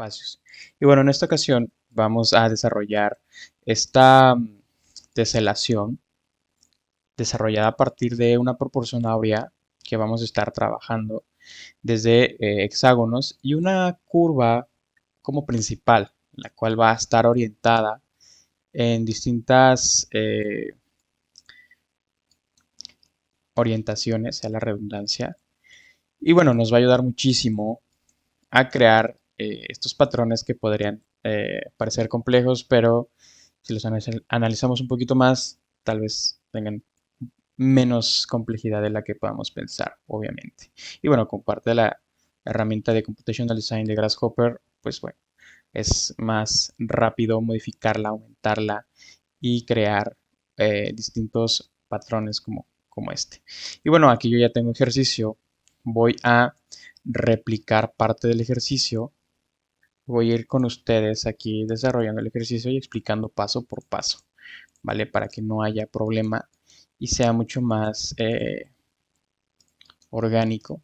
espacios. Y bueno, en esta ocasión vamos a desarrollar esta teselación desarrollada a partir de una proporción áurea que vamos a estar trabajando desde hexágonos y una curva como principal, la cual va a estar orientada en distintas orientaciones, a la redundancia. Y bueno, nos va a ayudar muchísimo a crear estos patrones que podrían parecer complejos, pero si los analizamos un poquito más, tal vez tengan menos complejidad de la que podamos pensar, obviamente. Y bueno, con parte de la herramienta de Computational Design de Grasshopper, pues bueno, es más rápido modificarla, aumentarla y crear distintos patrones como este. Y bueno, aquí yo ya tengo ejercicio. Voy a replicar parte del ejercicio. Voy a ir con ustedes aquí desarrollando el ejercicio y explicando paso por paso, ¿vale? Para que no haya problema y sea mucho más orgánico.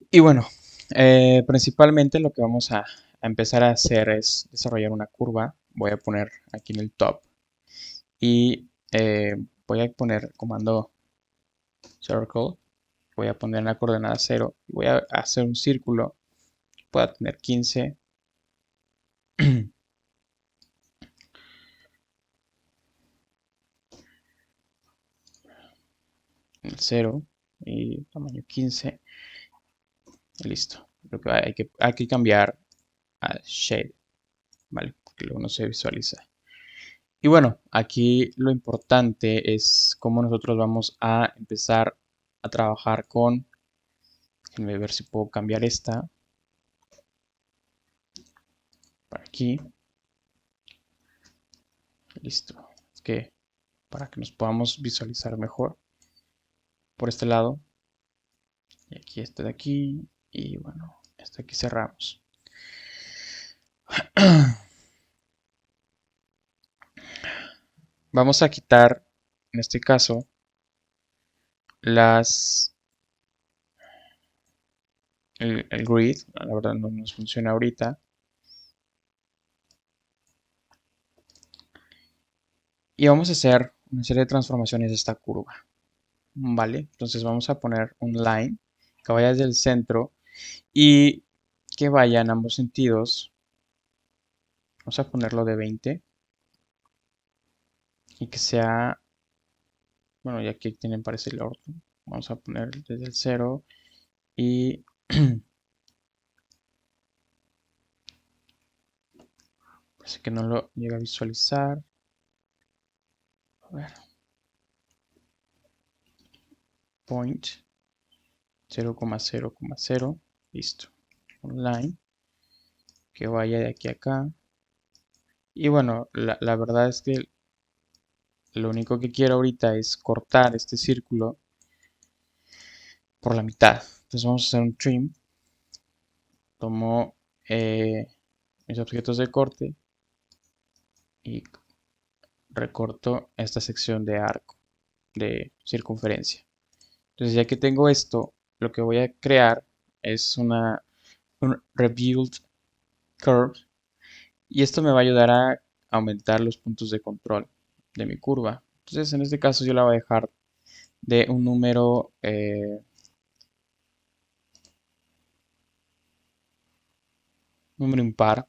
Y bueno, principalmente lo que vamos a empezar a hacer es desarrollar una curva. Voy a poner aquí en el top y voy a poner comando circle. Voy a poner en la coordenada 0 y voy a hacer un círculo. Pueda tener 15. El 0 y tamaño 15. Y listo. Lo que hay que cambiar a shade, ¿vale? Porque luego no se visualiza. Y bueno, aquí lo importante es cómo nosotros vamos a empezar a trabajar con, déjenme ver si puedo cambiar esta para aquí. Listo. Es que para que nos podamos visualizar mejor por este lado. Y aquí este de aquí. Y bueno, este aquí cerramos. Vamos a quitar, en este caso, las el grid. La verdad no nos funciona ahorita. Y vamos a hacer una serie de transformaciones de esta curva. ¿Vale? Entonces vamos a poner un line que vaya desde el centro y que vaya en ambos sentidos. Vamos a ponerlo de 20 y que sea, bueno, ya que tienen parece el orto. Vamos a poner desde el 0 y parece que no lo llega a visualizar. A ver, point 0,0,0. Listo. Un line que vaya de aquí a acá. Y bueno, la verdad es que lo único que quiero ahorita es cortar este círculo por la mitad. Entonces vamos a hacer un trim. Tomo mis objetos de corte y recorto esta sección de arco, de circunferencia. Entonces ya que tengo esto, lo que voy a crear es un rebuild curve y esto me va a ayudar a aumentar los puntos de control de mi curva. Entonces en este caso yo la voy a dejar de un número impar.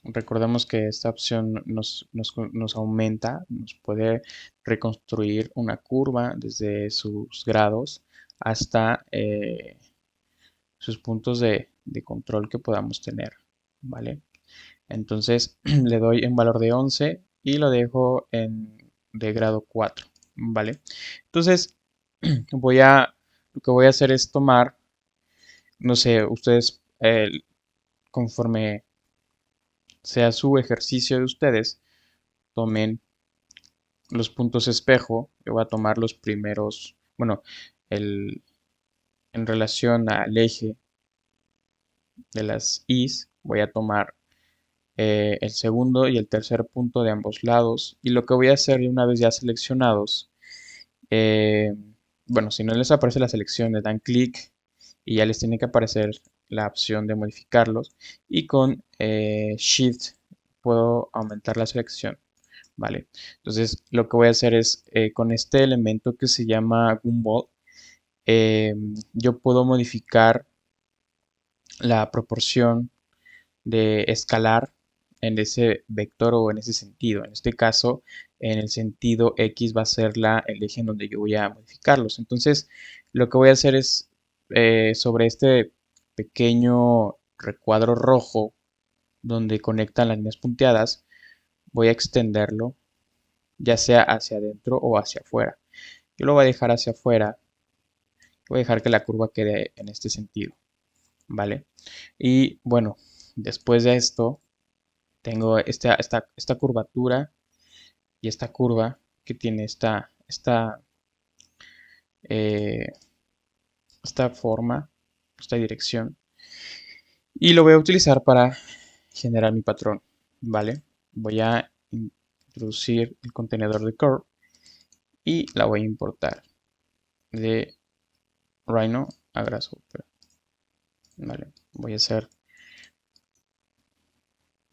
Recordemos que esta opción nos aumenta, nos puede reconstruir una curva desde sus grados hasta sus puntos de control que podamos tener, ¿vale? Entonces le doy en valor de 11 y lo dejo de grado 4, ¿vale? Entonces lo que voy a hacer es tomar, no sé, ustedes conforme sea su ejercicio de ustedes, tomen los puntos espejo. Yo voy a tomar los primeros, bueno, el, en relación al eje de las Is, voy a tomar el segundo y el tercer punto de ambos lados. Y lo que voy a hacer una vez ya seleccionados, eh, bueno, si no les aparece la selección, le dan clic y ya les tiene que aparecer la opción de modificarlos y con Shift puedo aumentar la selección, ¿vale? Entonces lo que voy a hacer es con este elemento que se llama Gumball, yo puedo modificar la proporción de escalar en ese vector o en ese sentido. En este caso, en el sentido X va a ser el eje en donde yo voy a modificarlos. Entonces, lo que voy a hacer es sobre este pequeño recuadro rojo donde conectan las líneas punteadas, voy a extenderlo ya sea hacia adentro o hacia afuera. Yo lo voy a dejar hacia afuera, voy a dejar que la curva quede en este sentido, ¿vale? Y bueno, después de esto, tengo esta curvatura y esta curva que tiene eh, esta forma, esta dirección. Y lo voy a utilizar para generar mi patrón, ¿vale? Voy a introducir el contenedor de curve y la voy a importar de Rhino a Grasshopper, ¿vale? Voy a hacer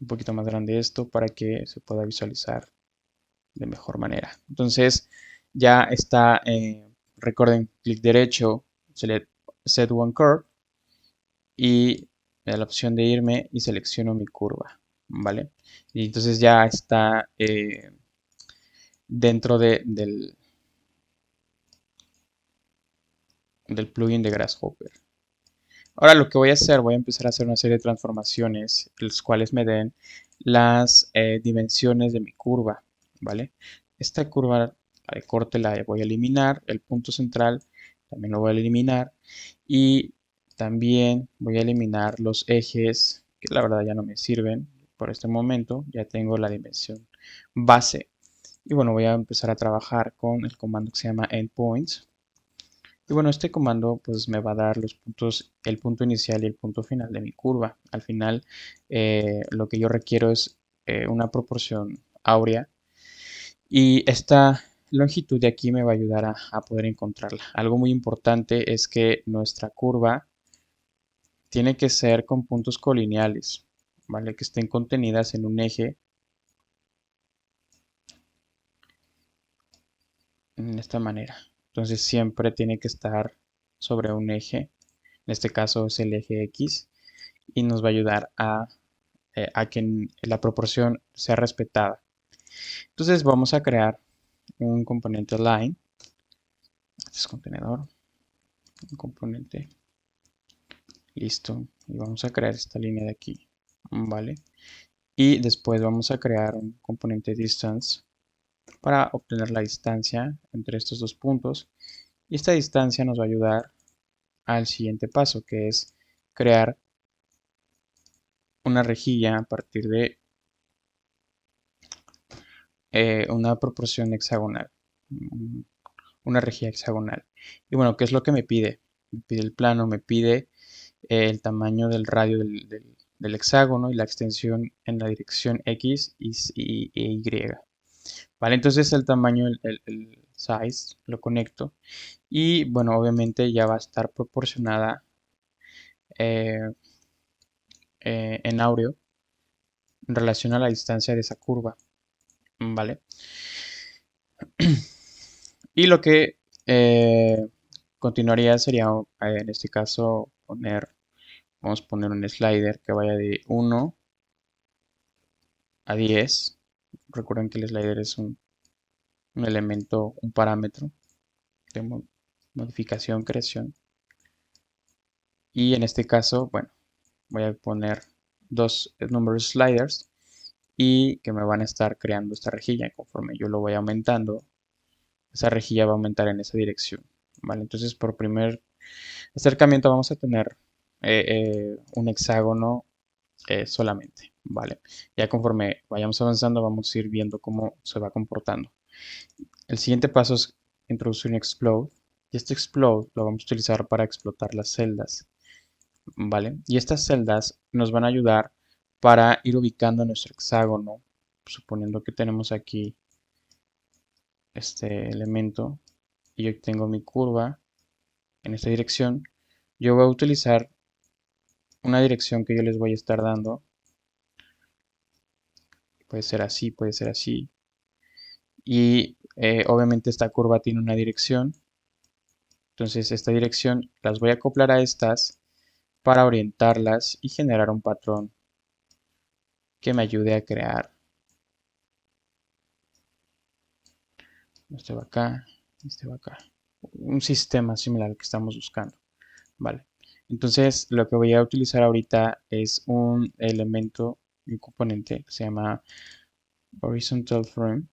un poquito más grande esto para que se pueda visualizar de mejor manera. Entonces ya está, recuerden, clic derecho, select Set One Curve y me da la opción de irme y selecciono mi curva, ¿vale? Y entonces ya está dentro del plugin de Grasshopper. Ahora lo que voy a hacer, voy a empezar a hacer una serie de transformaciones, los cuales me den las dimensiones de mi curva, ¿vale? Esta curva de corte la voy a eliminar, el punto central también lo voy a eliminar y también voy a eliminar los ejes que la verdad ya no me sirven por este momento, ya tengo la dimensión base y bueno, voy a empezar a trabajar con el comando que se llama endpoints. Y bueno, este comando pues me va a dar los puntos, el punto inicial y el punto final de mi curva. Al final lo que yo requiero es una proporción áurea y esta longitud de aquí me va a ayudar a poder encontrarla. Algo muy importante es que nuestra curva tiene que ser con puntos colineales, ¿vale? Que estén contenidas en un eje de esta manera. Entonces siempre tiene que estar sobre un eje. En este caso es el eje X y nos va a ayudar a que la proporción sea respetada. Entonces vamos a crear un componente line. Este es contenedor. Un componente. Listo. Y vamos a crear esta línea de aquí. Vale. Y después vamos a crear un componente distance para obtener la distancia entre estos dos puntos. Y esta distancia nos va a ayudar al siguiente paso, que es crear una rejilla a partir de una proporción hexagonal. Una rejilla hexagonal. Y bueno, ¿qué es lo que me pide? Me pide el plano, me pide el tamaño del radio del hexágono y la extensión en la dirección X e Y. Vale, entonces el tamaño, el size, lo conecto. Y bueno, obviamente ya va a estar proporcionada eh, en áureo en relación a la distancia de esa curva. Vale. Y lo que continuaría sería, en este caso, vamos a poner un slider que vaya de 1 a 10. Recuerden que el slider es un elemento, un parámetro de modificación, creación. Y en este caso, bueno, voy a poner dos números sliders y que me van a estar creando esta rejilla. Conforme yo lo voy aumentando, esa rejilla va a aumentar en esa dirección. ¿Vale? Entonces, por primer acercamiento vamos a tener un hexágono solamente, ¿vale? Ya conforme vayamos avanzando vamos a ir viendo cómo se va comportando. El siguiente paso es introducir un explode y este explode lo vamos a utilizar para explotar las celdas, ¿vale? Y estas celdas nos van a ayudar para ir ubicando nuestro hexágono, suponiendo que tenemos aquí este elemento y yo tengo mi curva en esta dirección. yo voy a utilizar una dirección que yo les voy a estar dando. Puede ser así, puede ser así. Y obviamente esta curva tiene una dirección. Entonces esta dirección las voy a acoplar a estas para orientarlas y generar un patrón que me ayude a crear. Este va acá, este va acá. Un sistema similar al que estamos buscando. Vale. Entonces lo que voy a utilizar ahorita es un elemento, un componente que se llama Horizontal Frame.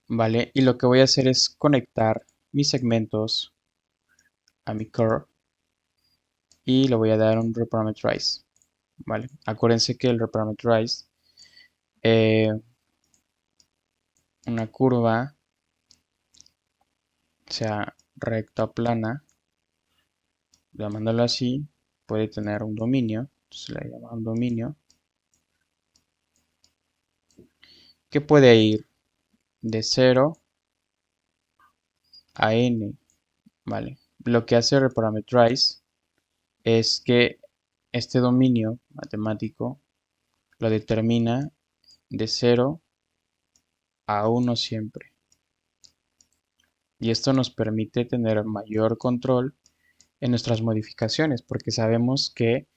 Vale. Y lo que voy a hacer es conectar mis segmentos a mi curve y le voy a dar un reparameterize. Vale. Acuérdense que el reparameterize, una curva, sea recta o plana, llamándolo así, puede tener un dominio. Entonces le llamo un dominio que puede ir de 0 a n. Vale. Lo que hace reparameterize es que este dominio matemático lo determina de 0 a 1 siempre. Y esto nos permite tener mayor control en nuestras modificaciones, porque sabemos que,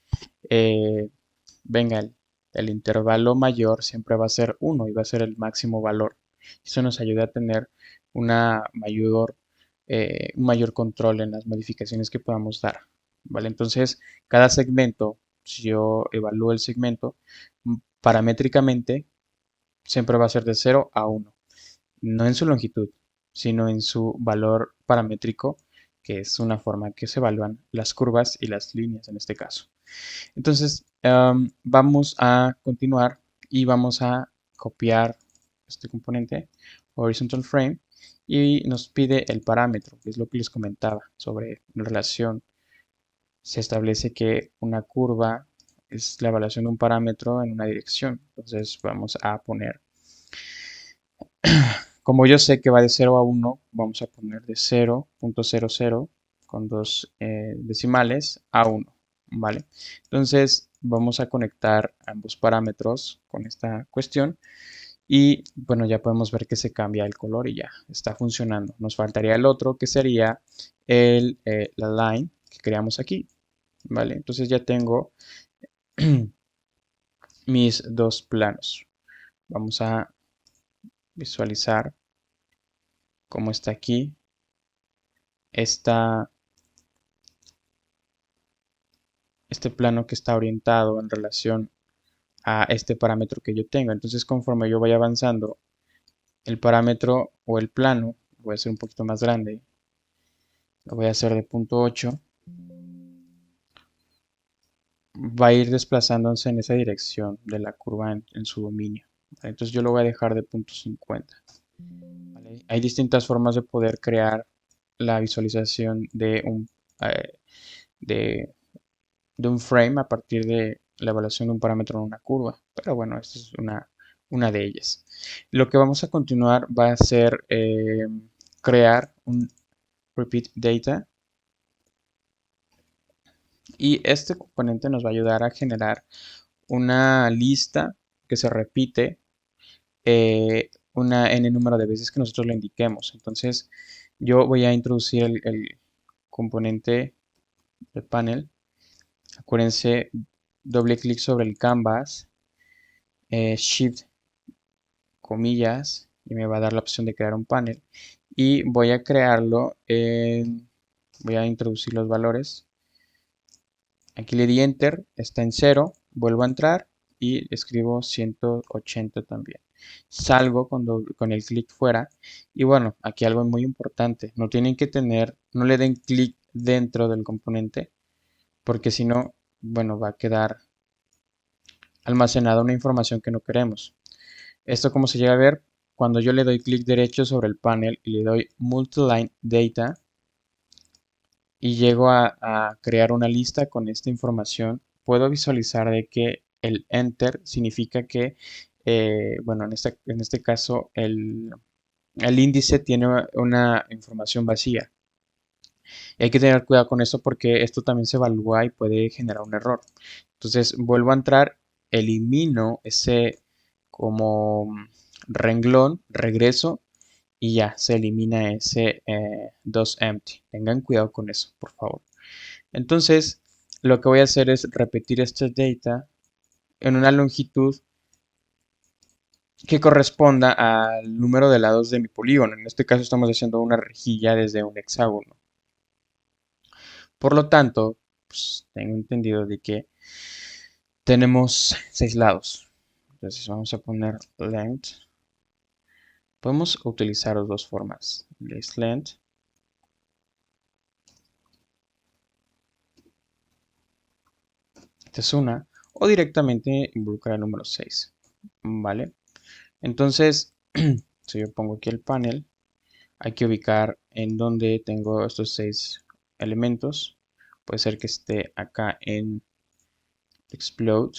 eh, venga, el intervalo mayor siempre va a ser 1 y va a ser el máximo valor. Eso nos ayuda a tener un mayor control en las modificaciones que podamos dar. ¿Vale? Entonces, cada segmento, si yo evalúo el segmento, paramétricamente siempre va a ser de 0 a 1. No en su longitud, sino en su valor paramétrico, que es una forma que se evalúan las curvas y las líneas en este caso. Entonces, vamos a continuar y vamos a copiar este componente, horizontal frame, y nos pide el parámetro, que es lo que les comentaba sobre la relación. Se establece que una curva es la evaluación de un parámetro en una dirección. Entonces, vamos a poner, como yo sé que va de 0 a 1, vamos a poner de 0.00 con dos decimales a 1, ¿vale? Entonces vamos a conectar ambos parámetros con esta cuestión y bueno, ya podemos ver que se cambia el color y ya está funcionando. Nos faltaría el otro que sería la line que creamos aquí, ¿vale? Entonces ya tengo mis dos planos. Vamos a visualizar cómo está aquí. Este plano que está orientado en relación a este parámetro que yo tengo. Entonces, conforme yo vaya avanzando, el parámetro o el plano, voy a hacer un poquito más grande, lo voy a hacer de punto 8, va a ir desplazándose en esa dirección de la curva en su dominio. ¿Vale? Entonces yo lo voy a dejar de punto 50. ¿Vale? Hay distintas formas de poder crear la visualización eh, de, de un frame a partir de la evaluación de un parámetro en una curva. Pero bueno, esta es una de ellas. Lo que vamos a continuar va a ser crear un repeat data y este componente nos va a ayudar a generar una lista que se repite una n número de veces que nosotros le indiquemos. Entonces yo voy a introducir el componente de panel. Acuérdense, doble clic sobre el canvas, shift comillas y me va a dar la opción de crear un panel y voy a crearlo voy a introducir los valores. Aquí le di enter, está en 0, vuelvo a entrar y escribo 180 también. Salgo con el clic fuera y bueno, aquí algo muy importante, no tienen que tener, no le den clic dentro del componente porque si no, bueno, va a quedar almacenada una información que no queremos. Esto como se llega a ver cuando yo le doy clic derecho sobre el panel y le doy Multiline Data y llego a crear una lista con esta información, puedo visualizar de que el Enter significa que, bueno, en este caso el índice tiene una información vacía. Y hay que tener cuidado con esto porque esto también se evalúa y puede generar un error. Entonces vuelvo a entrar, elimino ese como renglón, regreso y ya se elimina ese dos empty. Tengan cuidado con eso, por favor. Entonces, lo que voy a hacer es repetir este data en una longitud que corresponda al número de lados de mi polígono. En este caso estamos haciendo una rejilla desde un hexágono. Por lo tanto, pues, tengo entendido de que tenemos 6 lados. Entonces vamos a poner length. Podemos utilizar las dos formas. Length. Esta es una. O directamente involucrar el número 6. ¿Vale? Entonces, si yo pongo aquí el panel, hay que ubicar en donde tengo estos 6 elementos. Puede ser que esté acá en explode.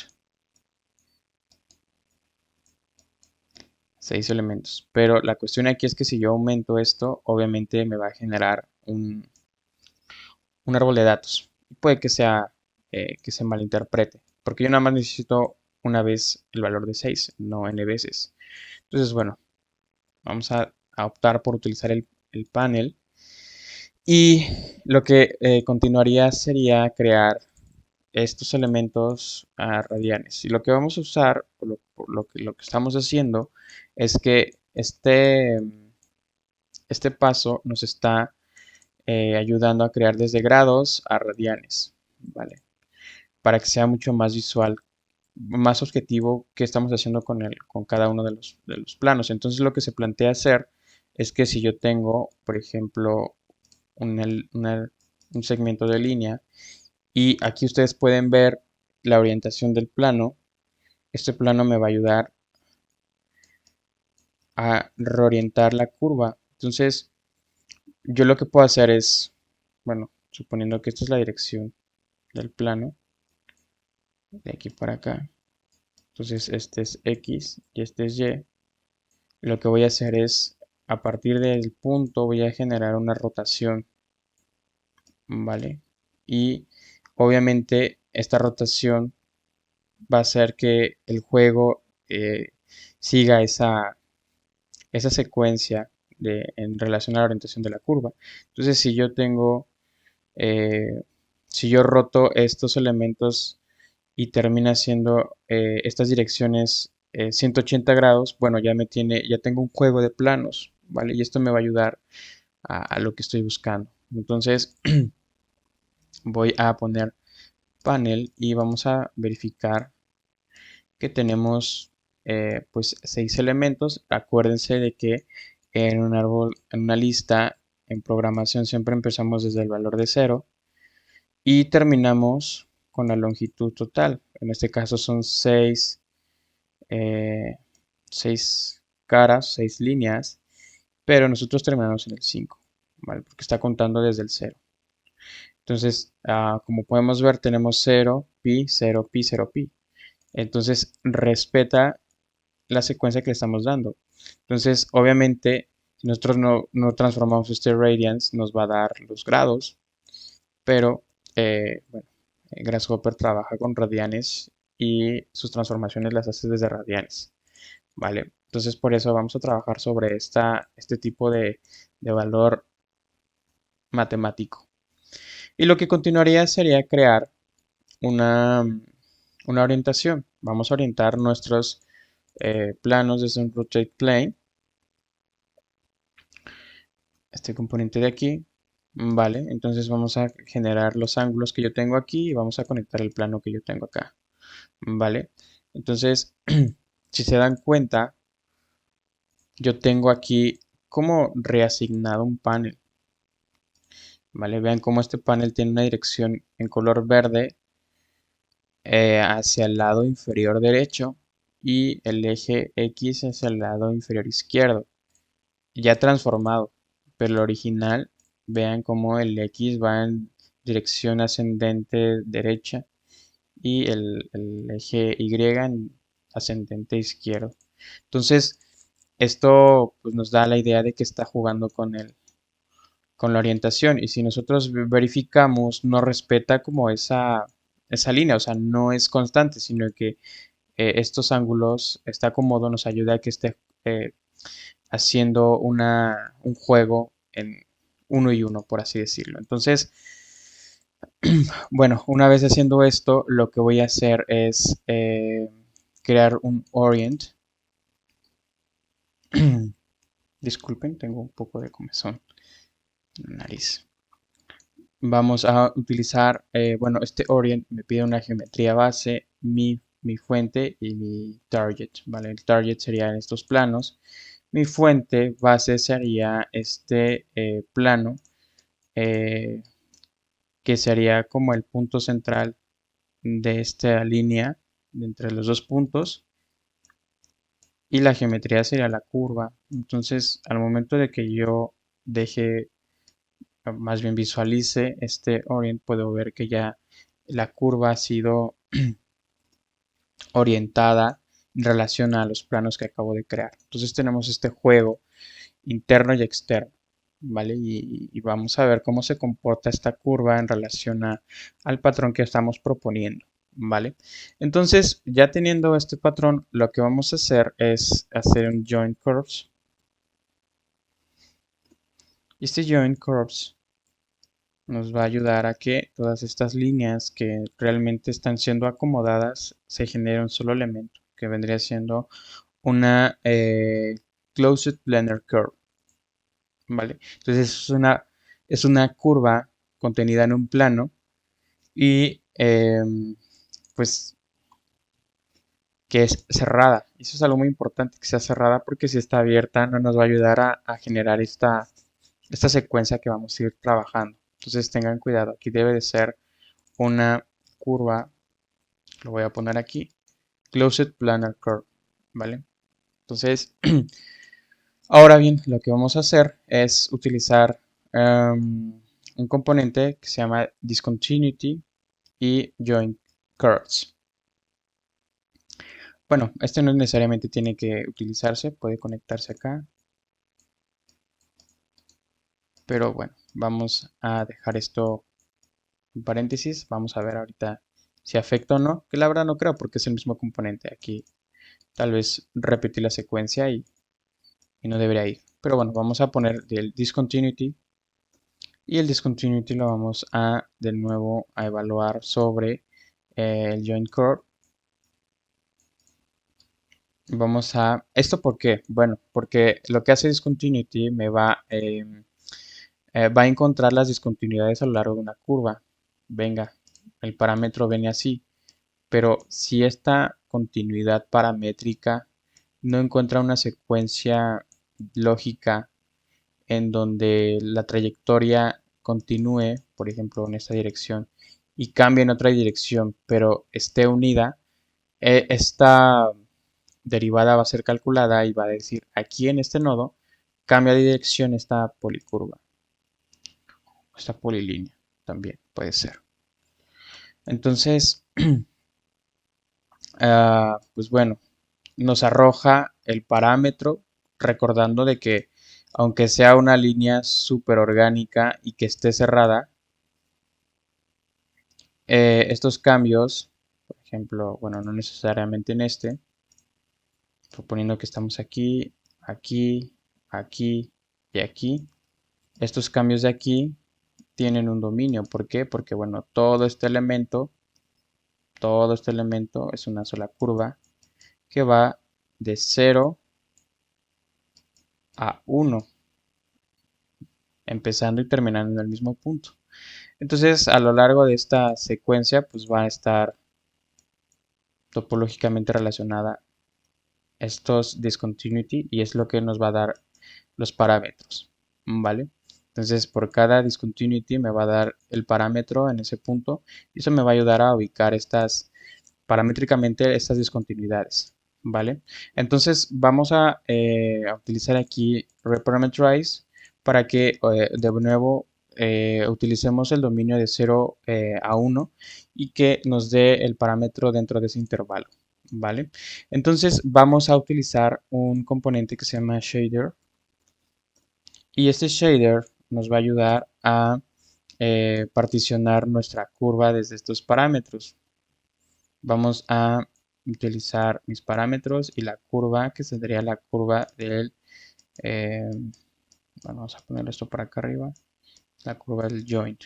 6 elementos. Pero la cuestión aquí es que si yo aumento esto, obviamente me va a generar un árbol de datos. Puede que se malinterprete. Porque yo nada más necesito una vez el valor de 6, no n veces. Entonces, bueno, vamos a optar por utilizar el panel. Y lo que continuaría sería crear estos elementos radianes. Y lo que vamos a usar, lo que estamos haciendo, es que este paso nos está ayudando a crear desde grados a radianes, ¿vale? Para que sea mucho más visual, más objetivo que estamos haciendo con cada uno de los planos. Entonces lo que se plantea hacer es que si yo tengo, por ejemplo, una- una- un segmento de línea y aquí ustedes pueden ver la orientación del plano, este plano me va a ayudar a reorientar la curva. Entonces, yo lo que puedo hacer es, bueno, suponiendo que esta es la dirección del plano, de aquí para acá. Entonces, este es X y este es Y. Lo que voy a hacer es, a partir del punto, voy a generar una rotación, ¿vale? Y obviamente esta rotación va a hacer que el juego siga esa secuencia en relación a la orientación de la curva. Entonces, si yo tengo, eh, si yo roto estos elementos y termina siendo estas direcciones 180 grados, bueno, ya tengo un juego de planos, ¿vale? Y esto me va a ayudar a lo que estoy buscando. Entonces, voy a poner panel y vamos a verificar que tenemos pues 6 elementos. Acuérdense de que en un árbol, en una lista, en programación siempre empezamos desde el valor de cero y terminamos con la longitud total. En este caso son 6 eh, 6 caras, 6 líneas, pero nosotros terminamos en el 5, ¿vale? Porque está contando desde el cero. Entonces, como podemos ver, tenemos cero pi, cero pi, cero pi. Entonces, respeta la secuencia que le estamos dando. Entonces, obviamente, si nosotros no transformamos este radians, nos va a dar los grados, pero bueno, Grasshopper trabaja con radianes y sus transformaciones las hace desde radianes, ¿vale? Entonces, por eso vamos a trabajar sobre este tipo de valor matemático. Y lo que continuaría sería crear una, una orientación. Vamos a orientar nuestros planos desde un rotate plane, este componente de aquí, vale, entonces vamos a generar los ángulos que yo tengo aquí y vamos a conectar el plano que yo tengo acá, vale, entonces si se dan cuenta, yo tengo aquí como reasignado un panel, vale, vean cómo este panel tiene una dirección en color verde hacia el lado inferior derecho y el eje X hacia el lado inferior izquierdo, ya transformado, pero el original, vean cómo el X va en dirección ascendente derecha y el eje Y en ascendente izquierdo. Entonces, Esto pues, nos da la idea de que está jugando con la orientación y si nosotros verificamos no respeta como esa línea, o sea, no es constante, sino que estos ángulos, está cómodo, nos ayuda a que esté eh, haciendo un juego en uno y uno, por así decirlo. Entonces, bueno, una vez haciendo esto, lo que voy a hacer es crear un orient. Disculpen, tengo un poco de comezón en la nariz. Vamos a utilizar, bueno, este orient me pide una geometría base, mi fuente y mi target, ¿vale? El target sería en estos planos. Mi fuente base sería este plano, eh, que sería como el punto central de esta línea de entre los dos puntos. Y la geometría sería la curva. Entonces, al momento de que yo deje, más bien visualice este orient, puedo ver que ya la curva ha sido orientada en relación a los planos que acabo de crear. Entonces tenemos este juego interno y externo, ¿vale? Y vamos a ver cómo se comporta esta curva en relación al patrón que estamos proponiendo, ¿vale? Entonces, ya teniendo este patrón, lo que vamos a hacer es hacer un join curves. Este join curves nos va a ayudar a que todas estas líneas que realmente están siendo acomodadas se genere un solo elemento, que vendría siendo una closed planar curve, ¿vale? Entonces es una curva contenida en un plano y pues que es cerrada. Eso es algo muy importante, que sea cerrada porque si está abierta no nos va a ayudar a generar esta secuencia que vamos a ir trabajando. Entonces tengan cuidado, aquí debe de ser una curva, lo voy a poner aquí, closed planar curve, ¿vale? Entonces, ahora bien, lo que vamos a hacer es utilizar un componente que se llama discontinuity y join curves. Bueno, este no necesariamente tiene que utilizarse, puede conectarse acá, pero bueno, vamos a dejar esto en paréntesis, vamos a ver ahorita si afecta o no, que la verdad no creo porque es el mismo componente. Aquí tal vez repetir la secuencia y no debería ir. Pero bueno, vamos a poner el discontinuity y el discontinuity lo vamos a de nuevo a evaluar sobre el join curve. Vamos a... ¿Esto por qué? Bueno, porque lo que hace discontinuity me va a encontrar las discontinuidades a lo largo de una curva. Venga, el parámetro viene así. Pero si esta continuidad paramétrica no encuentra una secuencia lógica en donde la trayectoria continúe, por ejemplo, en esta dirección, y cambie en otra dirección, pero esté unida, esta derivada va a ser calculada y va a decir aquí en este nodo cambia de dirección esta policurva, esta polilínea también puede ser. Entonces, pues bueno, nos arroja el parámetro recordando de que aunque sea una línea súper orgánica y que esté cerrada, estos cambios, por ejemplo, bueno, no necesariamente en este, suponiendo que estamos aquí, aquí, aquí y aquí, estos cambios de aquí tienen un dominio. ¿Por qué? Porque, bueno, todo este elemento es una sola curva que va de 0 a 1, empezando y terminando en el mismo punto. Entonces, a lo largo de esta secuencia, pues va a estar topológicamente relacionada estos discontinuity y es lo que nos va a dar los parámetros, ¿vale? Entonces, por cada discontinuity me va a dar el parámetro en ese punto y eso me va a ayudar a ubicar paramétricamente estas discontinuidades, ¿vale? Entonces, vamos a utilizar aquí reparameterize para que de nuevo utilicemos el dominio de 0 a 1 y que nos dé el parámetro dentro de ese intervalo, ¿vale? Entonces vamos a utilizar un componente que se llama shader y este shader nos va a ayudar a particionar nuestra curva desde estos parámetros. Vamos a utilizar mis parámetros y la curva que sería la curva del eh, bueno, vamos a poner esto para acá arriba, la curva del joint.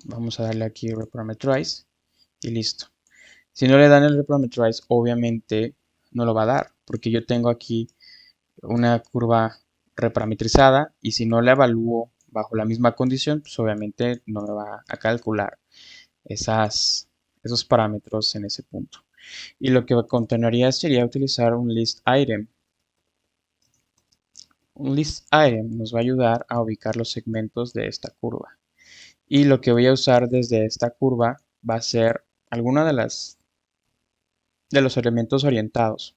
Vamos a darle aquí reparameterize y listo. Si no le dan el reparameterize, obviamente no lo va a dar, porque yo tengo aquí una curva reparametrizada y si no la evalúo bajo la misma condición, pues obviamente no me va a calcular esos parámetros en ese punto. Y lo que continuaría sería utilizar un list item. Un list item nos va a ayudar a ubicar los segmentos de esta curva. Y lo que voy a usar desde esta curva va a ser alguna de los elementos orientados.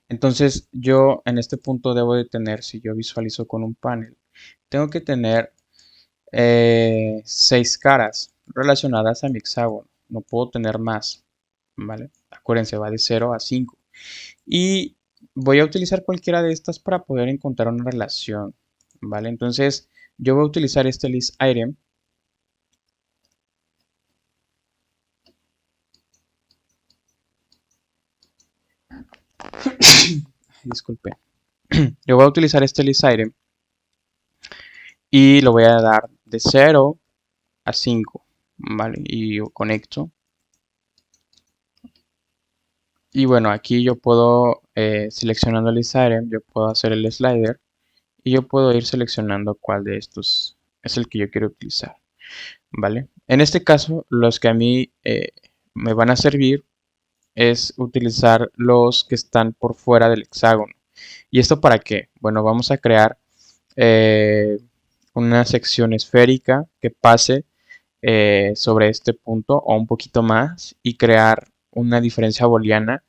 Entonces yo en este punto debo de tener, si yo visualizo con un panel, tengo que tener 6 caras relacionadas a mi hexágono. No puedo tener más, ¿vale? Acuérdense, va de 0 a 5. Y voy a utilizar cualquiera de estas para poder encontrar una relación, ¿vale? Entonces yo voy a utilizar este list item. Disculpe. Yo voy a utilizar este list item y lo voy a dar de 0 a 5, ¿vale? Y yo conecto. Y bueno, aquí yo puedo, seleccionando el list item, yo puedo hacer el slider y yo puedo ir seleccionando cuál de estos es el que yo quiero utilizar, ¿vale? En este caso, los que a mí me van a servir es utilizar los que están por fuera del hexágono. ¿Y esto para qué? Bueno, vamos a crear eh, una sección esférica que pase sobre este punto o un poquito más y crear una diferencia booleana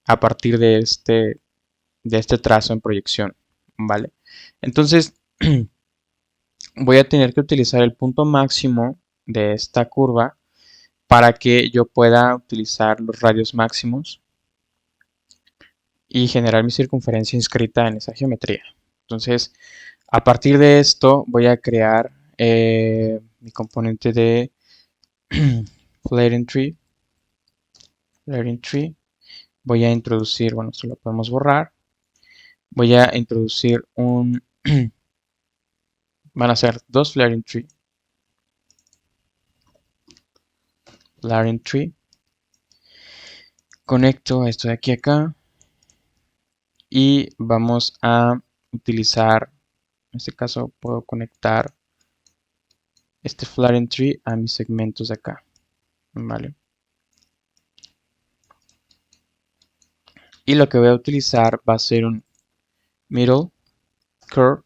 a partir de este trazo en proyección, ¿vale? Entonces voy a tener que utilizar el punto máximo de esta curva para que yo pueda utilizar los radios máximos y generar mi circunferencia inscrita en esa geometría. Entonces, a partir de esto voy a crear mi componente de flaring tree. Voy a introducir, bueno, esto lo podemos borrar. Voy a introducir van a ser dos flaring tree. Conecto esto de aquí a acá y vamos a utilizar, en este caso puedo conectar este flaring tree a mis segmentos de acá, ¿vale? Y lo que voy a utilizar va a ser un middle curve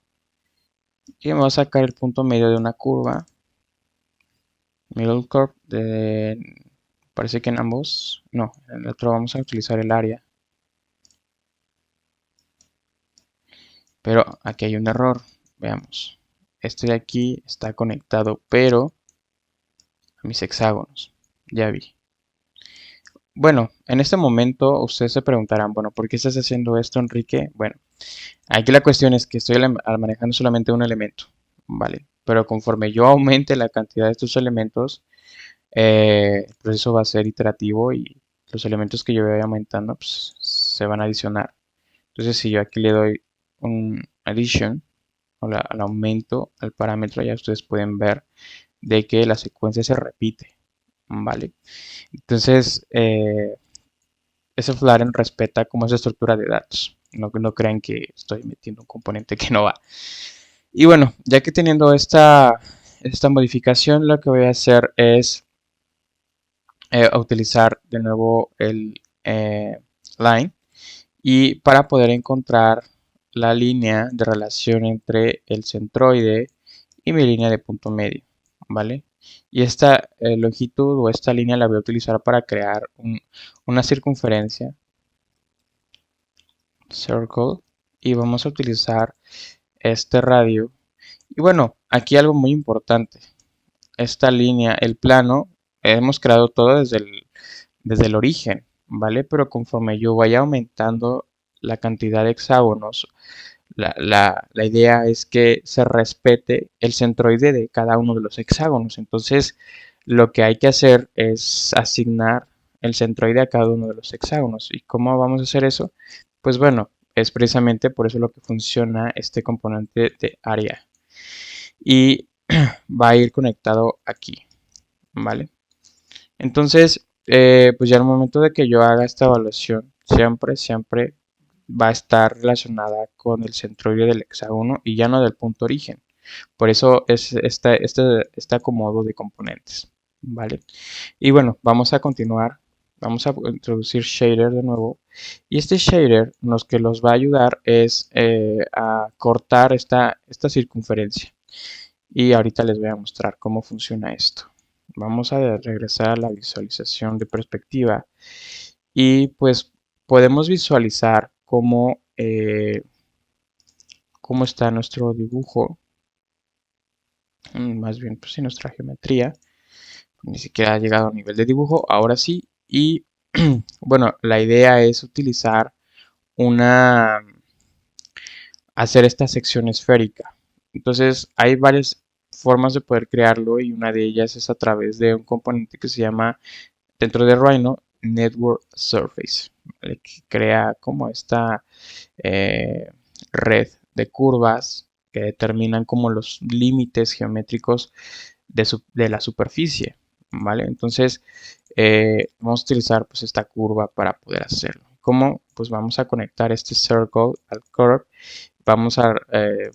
y me va a sacar el punto medio de una curva. Middle curve parece que en ambos, no, en el otro vamos a utilizar el área. Pero aquí hay un error, veamos. Este de aquí está conectado, pero a mis hexágonos, ya vi. Bueno, en este momento ustedes se preguntarán, bueno, ¿por qué estás haciendo esto, Enrique? Bueno, aquí la cuestión es que estoy manejando solamente un elemento, ¿vale? Pero conforme yo aumente la cantidad de estos elementos, el proceso va a ser iterativo y los elementos que yo vaya aumentando pues, se van a adicionar. Entonces, si yo aquí le doy un addition, o al aumento al parámetro, ya ustedes pueden ver de que la secuencia se repite, ¿vale? Entonces, ese Flaren respeta como esa estructura de datos. No crean que estoy metiendo un componente que no va. Y bueno, ya que teniendo esta modificación, lo que voy a hacer es utilizar de nuevo el line y para poder encontrar la línea de relación entre el centroide y mi línea de punto medio, ¿vale? Y esta longitud o esta línea la voy a utilizar para crear una circunferencia, circle, y vamos a utilizar este radio. Y bueno, aquí algo muy importante. Esta línea, el plano, hemos creado todo desde el origen, ¿vale? Pero conforme yo vaya aumentando la cantidad de hexágonos, la idea es que se respete el centroide de cada uno de los hexágonos. Entonces, lo que hay que hacer es asignar el centroide a cada uno de los hexágonos. ¿Y cómo vamos a hacer eso? Pues bueno, es precisamente por eso lo que funciona este componente de área. Y va a ir conectado aquí, ¿vale? Entonces, pues ya al momento de que yo haga esta evaluación, siempre va a estar relacionada con el centroide del hexágono y ya no del punto origen. Por eso es este acomodo de componentes, ¿vale? Y bueno, vamos a continuar. Vamos a introducir shader de nuevo. Y este shader lo que nos va a ayudar es a cortar esta circunferencia. Y ahorita les voy a mostrar cómo funciona esto. Vamos a regresar a la visualización de perspectiva y pues podemos visualizar cómo está nuestro dibujo, más bien pues sí, nuestra geometría. Ni siquiera ha llegado a nivel de dibujo, ahora sí. Y bueno, la idea es utilizar una, hacer esta sección esférica. Entonces hay varias formas de poder crearlo y una de ellas es a través de un componente que se llama dentro de Rhino Network Surface, ¿vale? Que crea como esta eh, red de curvas que determinan como los límites geométricos de la superficie, ¿vale? Entonces vamos a utilizar pues esta curva para poder hacerlo. ¿Cómo? Pues vamos a conectar este circle al curve, vamos a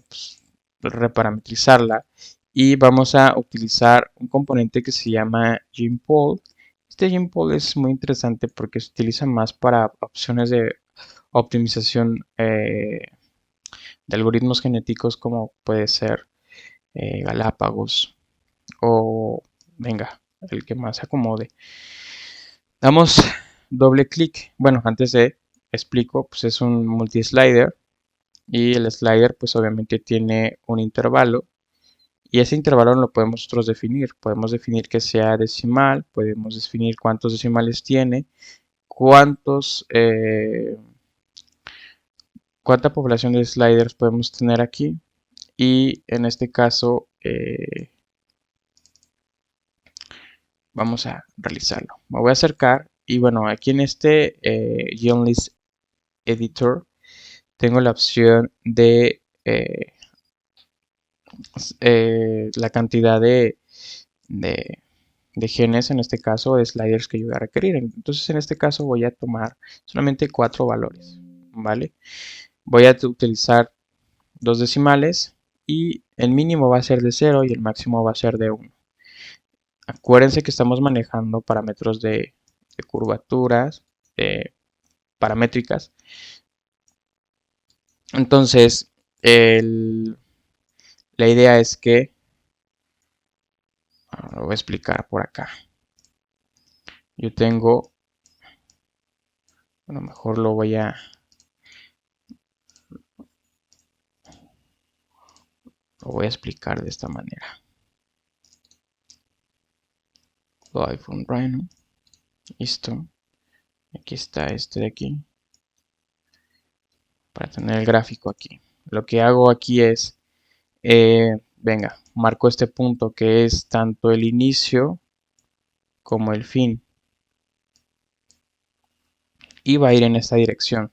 pues, reparametrizarla y vamos a utilizar un componente que se llama Gimpole. Este Gimpole es muy interesante porque se utiliza más para opciones de optimización de algoritmos genéticos como puede ser Galápagos o venga, el que más se acomode. Damos doble clic. Bueno, antes de explico, pues es un multislider y el slider pues obviamente tiene un intervalo y ese intervalo lo podemos nosotros definir. Podemos definir que sea decimal, podemos definir cuántos decimales tiene, cuántos, cuánta población de sliders podemos tener aquí y en este caso vamos a realizarlo. Me voy a acercar y bueno, aquí en este GeoList Editor tengo la opción de la cantidad de, de genes, en este caso de sliders que yo voy a requerir. Entonces en este caso voy a tomar solamente 4 valores, ¿vale? Voy a utilizar dos decimales y el mínimo va a ser de 0 y el máximo va a ser de 1. Acuérdense que estamos manejando parámetros de curvaturas, de paramétricas. Entonces, la idea es que, lo voy a explicar por acá. Yo tengo, bueno, mejor lo voy a explicar de esta manera. iPhone Rhino, listo. Aquí está este de aquí, para tener el gráfico aquí. Lo que hago aquí es, venga, marco este punto que es tanto el inicio como el fin. Y va a ir en esta dirección,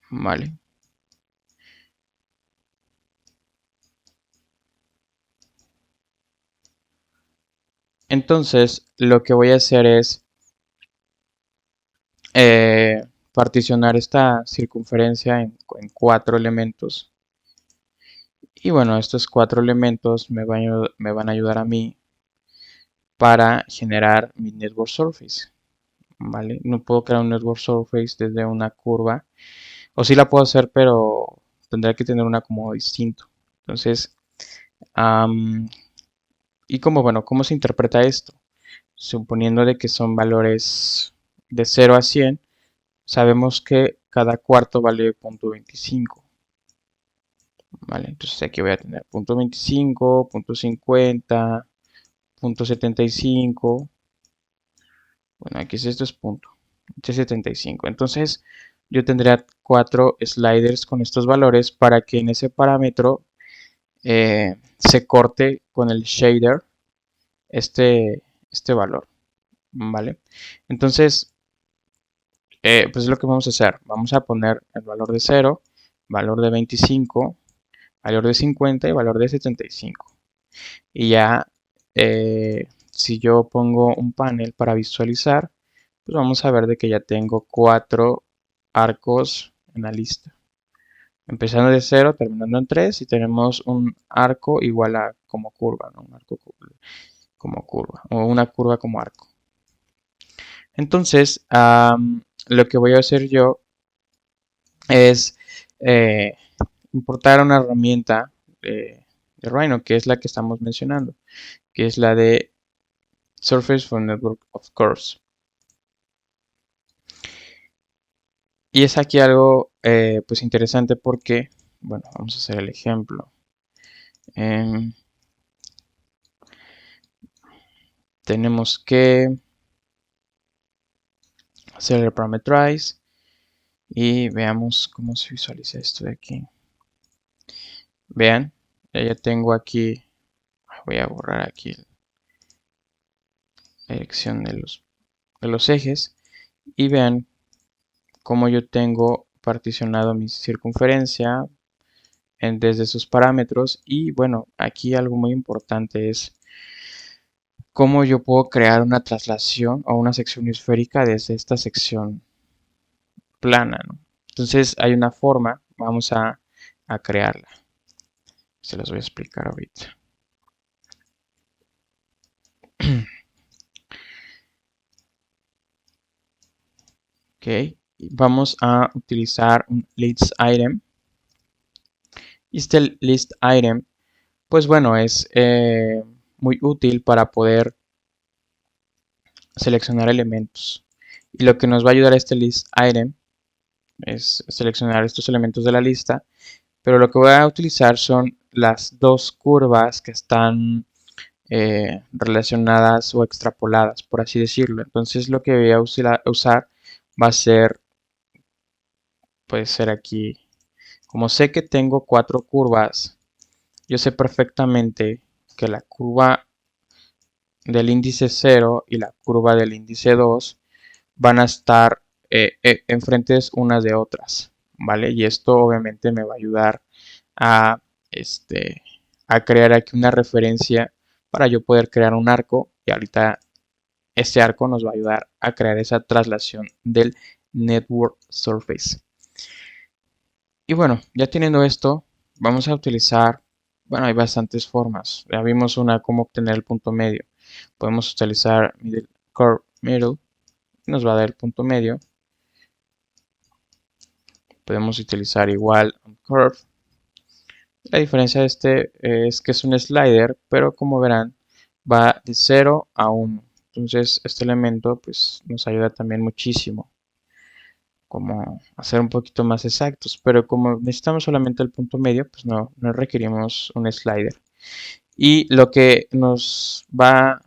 ¿vale? Entonces, lo que voy a hacer es particionar esta circunferencia en 4 elementos. Y bueno, estos 4 elementos me van a ayudar a mí para generar mi network surface, ¿vale? No puedo crear un network surface desde una curva, o sí la puedo hacer, pero tendrá que tener un acomodo distinto. Entonces, y como, bueno, ¿cómo se interpreta esto? Suponiendo de que son valores de 0 a 100, sabemos que cada cuarto vale 0.25. ¿Vale? Entonces aquí voy a tener 0.25, 0.50, punto 75. Bueno, aquí esto es punto 75. Entonces yo tendría 4 sliders con estos valores para que en ese parámetro se corte con el shader este valor, ¿vale? Entonces, pues es lo que vamos a hacer. Vamos a poner el valor de 0, valor de 25, valor de 50 y valor de 75. Y ya, si yo pongo un panel para visualizar, pues vamos a ver de que ya tengo 4 arcos en la lista. Empezando de 0, terminando en 3 y tenemos un arco igual a como curva, ¿no? Un arco como curva o una curva como arco. Entonces, lo que voy a hacer yo es eh, importar una herramienta de Rhino, que es la que estamos mencionando, que es la de Surface for Network of Curves. Y es aquí algo pues interesante porque, bueno, vamos a hacer el ejemplo. Tenemos que hacer el parameterize y veamos cómo se visualiza esto de aquí. Vean, ya tengo aquí, voy a borrar aquí la dirección de los ejes y vean cómo yo tengo particionado mi circunferencia desde sus parámetros. Y bueno, aquí algo muy importante es cómo yo puedo crear una traslación o una sección esférica desde esta sección plana, ¿no? Entonces hay una forma, vamos a crearla. Se las voy a explicar ahorita. Ok, vamos a utilizar un list item. Y este list item, pues bueno, es muy útil para poder seleccionar elementos. Y lo que nos va a ayudar a este list item es seleccionar estos elementos de la lista, pero lo que voy a utilizar son las dos curvas que están relacionadas o extrapoladas, por así decirlo. Entonces lo que voy a usar va a ser, puede ser aquí, como sé que tengo 4 curvas, yo sé perfectamente que la curva del índice 0 y la curva del índice 2 van a estar enfrentes unas de otras, ¿vale? Y esto obviamente me va a ayudar a, a crear aquí una referencia para yo poder crear un arco, y ahorita este arco nos va a ayudar a crear esa traslación del network surface. Y bueno, ya teniendo esto, vamos a utilizar, bueno, hay bastantes formas. Ya vimos una, cómo obtener el punto medio. Podemos utilizar curve middle, nos va a dar el punto medio. Podemos utilizar igual un curve. La diferencia de este es que es un slider, pero como verán, va de 0 a 1. Entonces, este elemento pues, nos ayuda también muchísimo como a ser un poquito más exactos, pero como necesitamos solamente el punto medio, pues no requerimos un slider. Y lo que nos va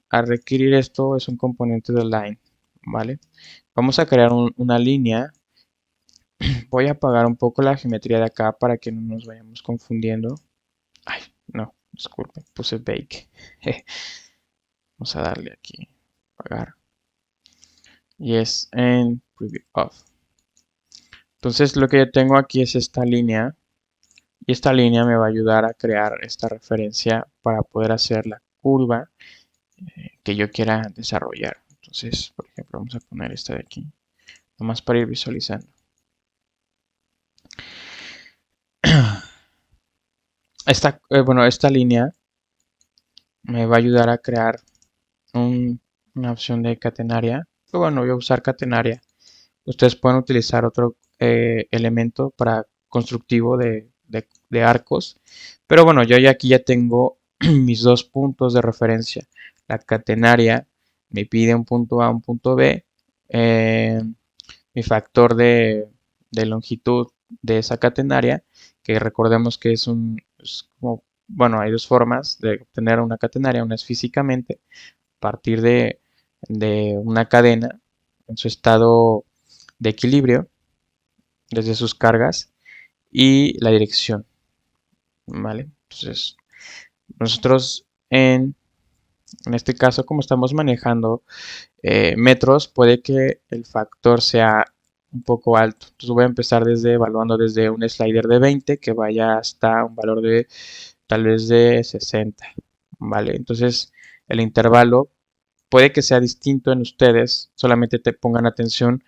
a requerir esto es un componente de line, ¿vale? Vamos a crear una línea. Voy a apagar un poco la geometría de acá para que no nos vayamos confundiendo. Ay, no, disculpen, puse bake. Vamos a darle aquí, apagar. Y es en preview off. Entonces lo que yo tengo aquí es esta línea. Y esta línea me va a ayudar a crear esta referencia para poder hacer la curva que yo quiera desarrollar. Entonces, por ejemplo, vamos a poner esta de aquí, nomás para ir visualizando. Esta línea me va a ayudar a crear una opción de catenaria. Pero bueno, voy a usar catenaria. Ustedes pueden utilizar otro elemento para constructivo de arcos. Pero bueno, yo ya aquí ya tengo mis dos puntos de referencia. La catenaria me pide un punto A, un punto B. Mi factor de longitud de esa catenaria, que recordemos que es como bueno, hay dos formas de obtener una catenaria. Una es físicamente, a partir de una cadena en su estado de equilibrio, desde sus cargas, y la dirección, ¿vale? Entonces, nosotros en este caso, como estamos manejando metros, puede que el factor sea un poco alto. Entonces voy a empezar evaluando desde un slider de 20 que vaya hasta un valor de tal vez de 60, ¿vale? Entonces el intervalo puede que sea distinto en ustedes, solamente te pongan atención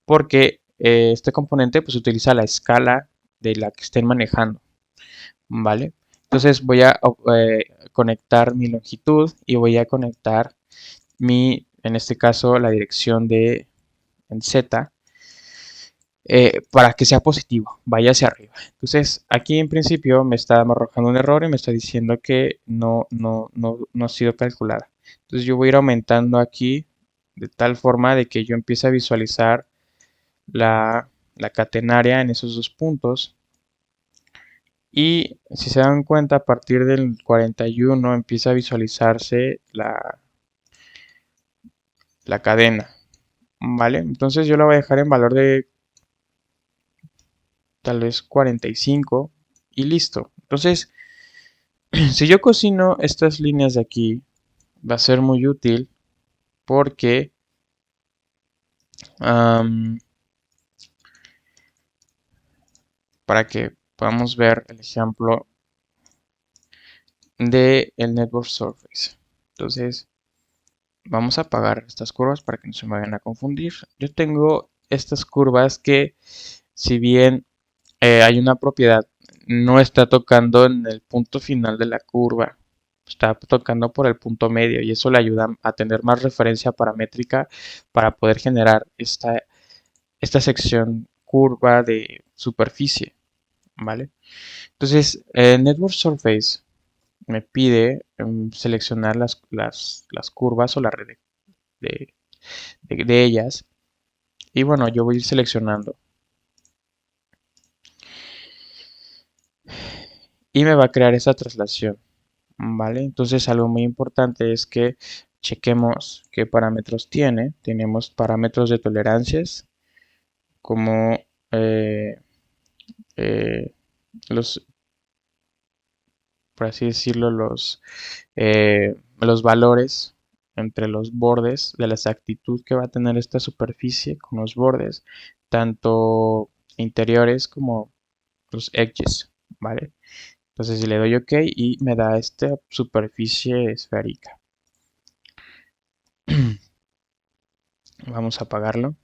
porque este componente pues utiliza la escala de la que estén manejando, ¿vale? Entonces voy a conectar mi longitud y voy a conectar en este caso, la dirección en Z, para que sea positivo, vaya hacia arriba. Entonces, aquí en principio me está arrojando un error y me está diciendo que no ha sido calculada. Entonces, yo voy a ir aumentando aquí de tal forma de que yo empiece a visualizar la catenaria en esos dos puntos. Y si se dan cuenta, a partir del 41 empieza a visualizarse la cadena, ¿vale? Entonces yo la voy a dejar en valor de tal vez 45 y listo. Entonces, si yo cocino estas líneas de aquí, va a ser muy útil porque am, para que podamos ver el ejemplo de el Network Surface. Entonces, vamos a apagar estas curvas para que no se me vayan a confundir. Yo tengo estas curvas que, si bien hay una propiedad, no está tocando en el punto final de la curva, está tocando por el punto medio y eso le ayuda a tener más referencia paramétrica para poder generar esta sección curva de superficie, ¿vale? Entonces, el Network Surface me pide seleccionar las curvas o la red de, de ellas, y bueno, yo voy a ir seleccionando y me va a crear esa traslación, ¿vale? Entonces algo muy importante es que chequemos qué parámetros tiene. Tenemos parámetros de tolerancias como eh, eh, los, por así decirlo, los valores entre los bordes de la exactitud que va a tener esta superficie con los bordes, tanto interiores como los edges, ¿vale? Entonces si le doy OK y me da esta superficie esférica. Vamos a apagarlo.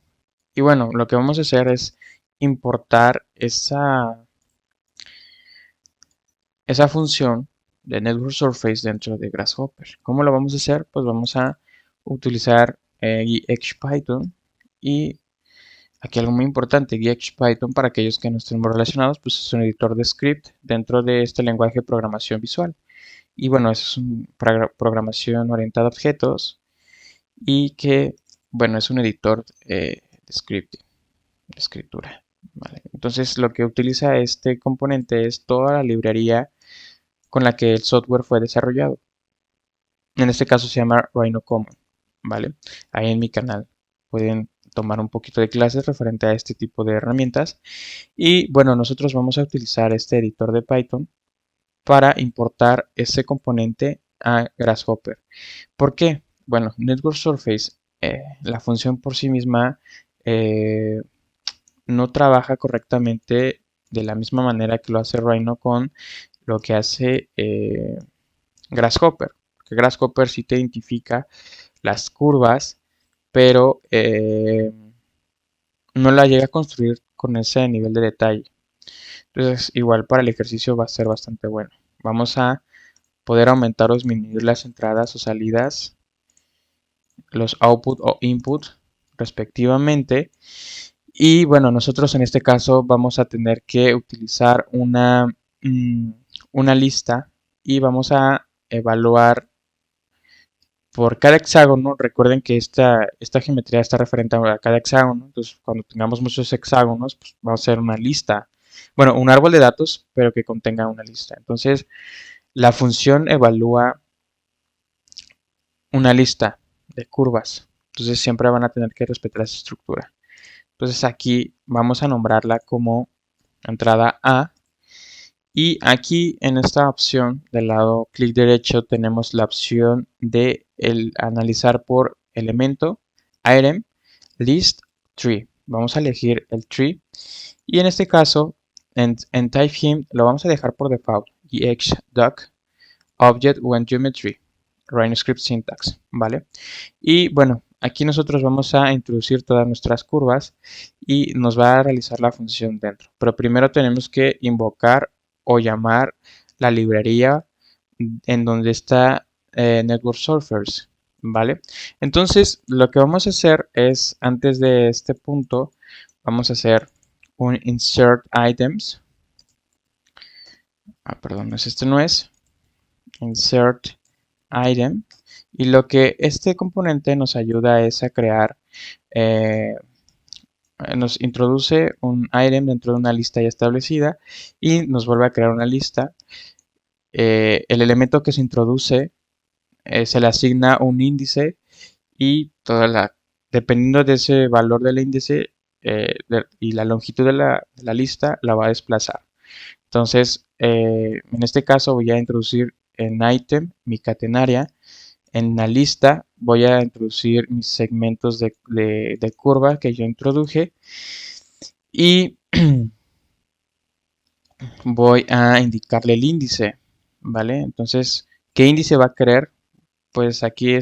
Y bueno, lo que vamos a hacer es importar esa función de Network Surface dentro de Grasshopper. ¿Cómo lo vamos a hacer? Pues vamos a utilizar GXPython, y aquí algo muy importante: GXPython, para aquellos que no estén muy relacionados, pues es un editor de script dentro de este lenguaje de programación visual. Y bueno, es una programación orientada a objetos y que, bueno, es un editor de script, de escritura. ¿Vale? Entonces lo que utiliza este componente es toda la librería con la que el software fue desarrollado. En este caso se llama Rhino Common, ¿vale? Ahí en mi canal pueden tomar un poquito de clases referente a este tipo de herramientas. Y bueno, nosotros vamos a utilizar este editor de Python para importar ese componente a Grasshopper. ¿Por qué? Bueno, Network Surface, la función por sí misma, no trabaja correctamente de la misma manera que lo hace Rhino con lo que hace Grasshopper. Porque Grasshopper sí te identifica las curvas, pero no la llega a construir con ese nivel de detalle. Entonces, igual para el ejercicio va a ser bastante bueno. Vamos a poder aumentar o disminuir las entradas o salidas, los output o input respectivamente. Y bueno, nosotros en este caso vamos a tener que utilizar una lista y vamos a evaluar por cada hexágono. Recuerden que esta geometría está referente a cada hexágono. Entonces, cuando tengamos muchos hexágonos, pues vamos a hacer una lista. Bueno, un árbol de datos, pero que contenga una lista. Entonces, la función evalúa una lista de curvas. Entonces siempre van a tener que respetar esa estructura. Entonces aquí vamos a nombrarla como entrada A. Y aquí en esta opción del lado clic derecho tenemos la opción de analizar por elemento, item, list, tree. Vamos a elegir el tree. Y en este caso, en type lo vamos a dejar por default. Doc object when geometry, RhinoScript syntax, ¿vale? Y bueno, aquí nosotros vamos a introducir todas nuestras curvas y nos va a realizar la función dentro. Pero primero tenemos que invocar o llamar la librería en donde está Network Surfers, ¿vale? Entonces, lo que vamos a hacer es, antes de este punto, vamos a hacer un insert items. Perdón, no es. Insert item. Y lo que este componente nos ayuda es a crear, nos introduce un item dentro de una lista ya establecida y nos vuelve a crear una lista. El elemento que se introduce se le asigna un índice y dependiendo de ese valor del índice y la longitud de la lista, la va a desplazar. Entonces, en este caso voy a introducir en item mi catenaria. En la lista voy a introducir mis segmentos de curva que yo introduje y voy a indicarle el índice, ¿vale? Entonces, ¿qué índice va a querer? Pues aquí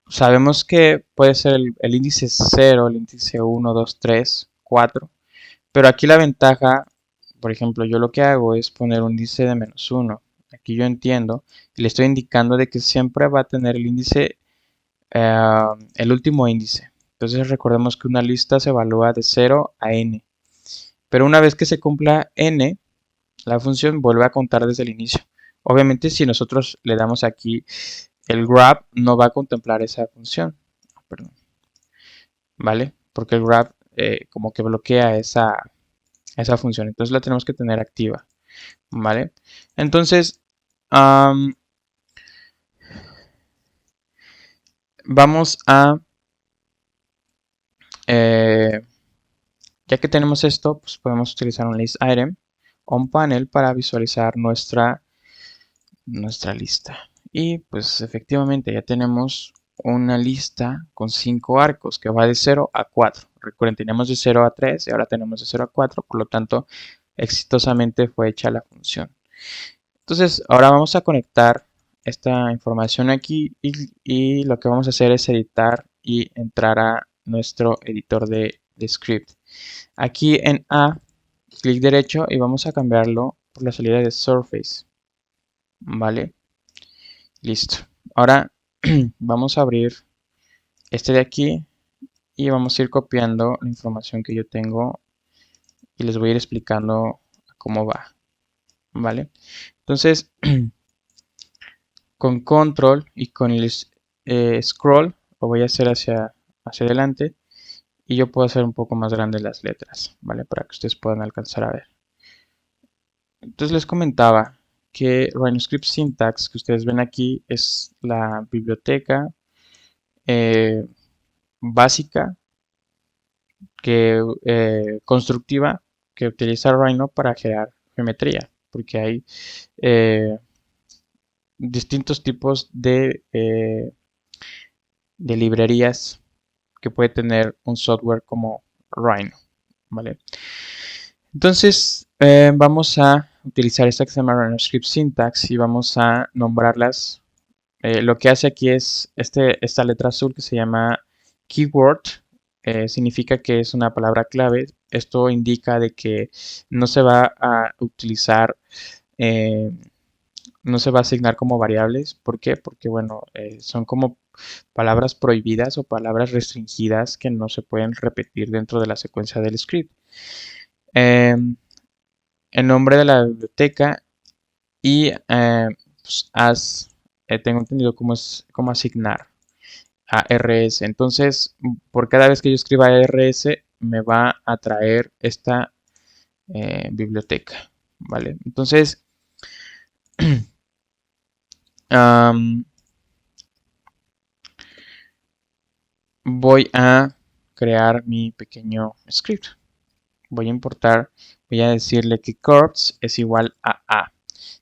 sabemos que puede ser el índice 0, el índice 1, 2, 3, 4, pero aquí la ventaja, por ejemplo, yo lo que hago es poner un índice de -1. Aquí yo entiendo y le estoy indicando de que siempre va a tener el índice, el último índice. Entonces recordemos que una lista se evalúa de 0 a n. Pero una vez que se cumpla n, la función vuelve a contar desde el inicio. Obviamente si nosotros le damos aquí el grab, no va a contemplar esa función. Perdón. ¿Vale? Porque el grab como que bloquea esa función. Entonces la tenemos que tener activa. ¿Vale? Entonces, vamos a... ya que tenemos esto, pues podemos utilizar un list item o un panel para visualizar nuestra lista. Y pues efectivamente ya tenemos una lista con 5 arcos que va de 0 a 4. Recuerden, teníamos de 0 a 3 y ahora tenemos de 0 a 4, por lo tanto, exitosamente fue hecha la función. Entonces, ahora vamos a conectar esta información aquí y lo que vamos a hacer es editar y entrar a nuestro editor de script. Aquí en A, clic derecho y vamos a cambiarlo por la salida de Surface. ¿Vale? Listo. Ahora vamos a abrir este de aquí y vamos a ir copiando la información que yo tengo y les voy a ir explicando cómo va. ¿Vale? Entonces, con control y con el scroll lo voy a hacer hacia adelante y yo puedo hacer un poco más grandes las letras, ¿vale? Para que ustedes puedan alcanzar a ver. Entonces les comentaba que RhinoScript Syntax que ustedes ven aquí es la biblioteca básica constructiva que utiliza Rhino para crear geometría, porque hay distintos tipos de librerías que puede tener un software como Rhino, ¿vale? Entonces vamos a utilizar esta que se llama RhinoScript Syntax y vamos a nombrarlas. Lo que hace aquí es esta letra azul que se llama keyword, significa que es una palabra clave. Esto indica de que no se va a utilizar, no se va a asignar como variables. ¿Por qué? Porque bueno, son como palabras prohibidas o palabras restringidas que no se pueden repetir dentro de la secuencia del script. El nombre de la biblioteca y pues, tengo entendido cómo asignar a rs. Entonces, por cada vez que yo escriba rs, me va a traer esta biblioteca, ¿vale? Entonces, Am, Voy a crear mi pequeño script. Voy a importar, voy a decirle que curves es igual a A.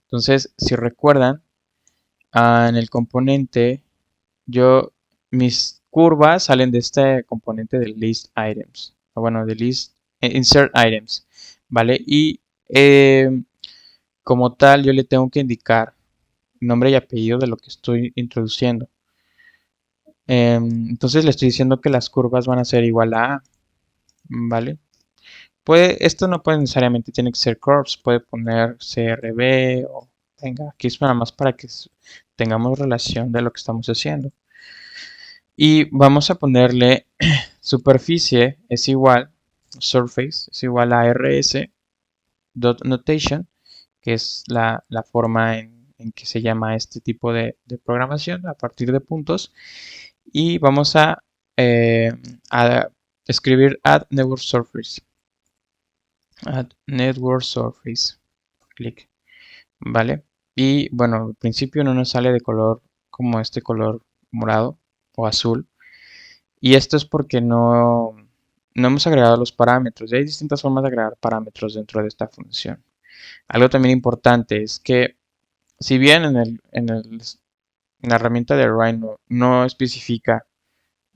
Entonces, si recuerdan, en el componente, mis curvas salen de este componente de list items, o bueno, de list insert items, ¿vale? Y como tal, yo le tengo que indicar nombre y apellido de lo que estoy introduciendo. Entonces le estoy diciendo que las curvas van a ser igual a A, ¿vale? Esto no puede necesariamente tiene que ser curves, puede poner CRB o venga, aquí es nada más para que tengamos relación de lo que estamos haciendo. Y vamos a ponerle superficie es igual, surface es igual a rs dot notation, que es la forma en que se llama este tipo de programación a partir de puntos. Y vamos a escribir add network surface. Add network surface. Clic. ¿Vale? Y bueno, al principio no nos sale de color como este color morado o azul. Y esto es porque no hemos agregado los parámetros. Y hay distintas formas de agregar parámetros dentro de esta función. Algo también importante es que si bien en la herramienta de Rhino no especifica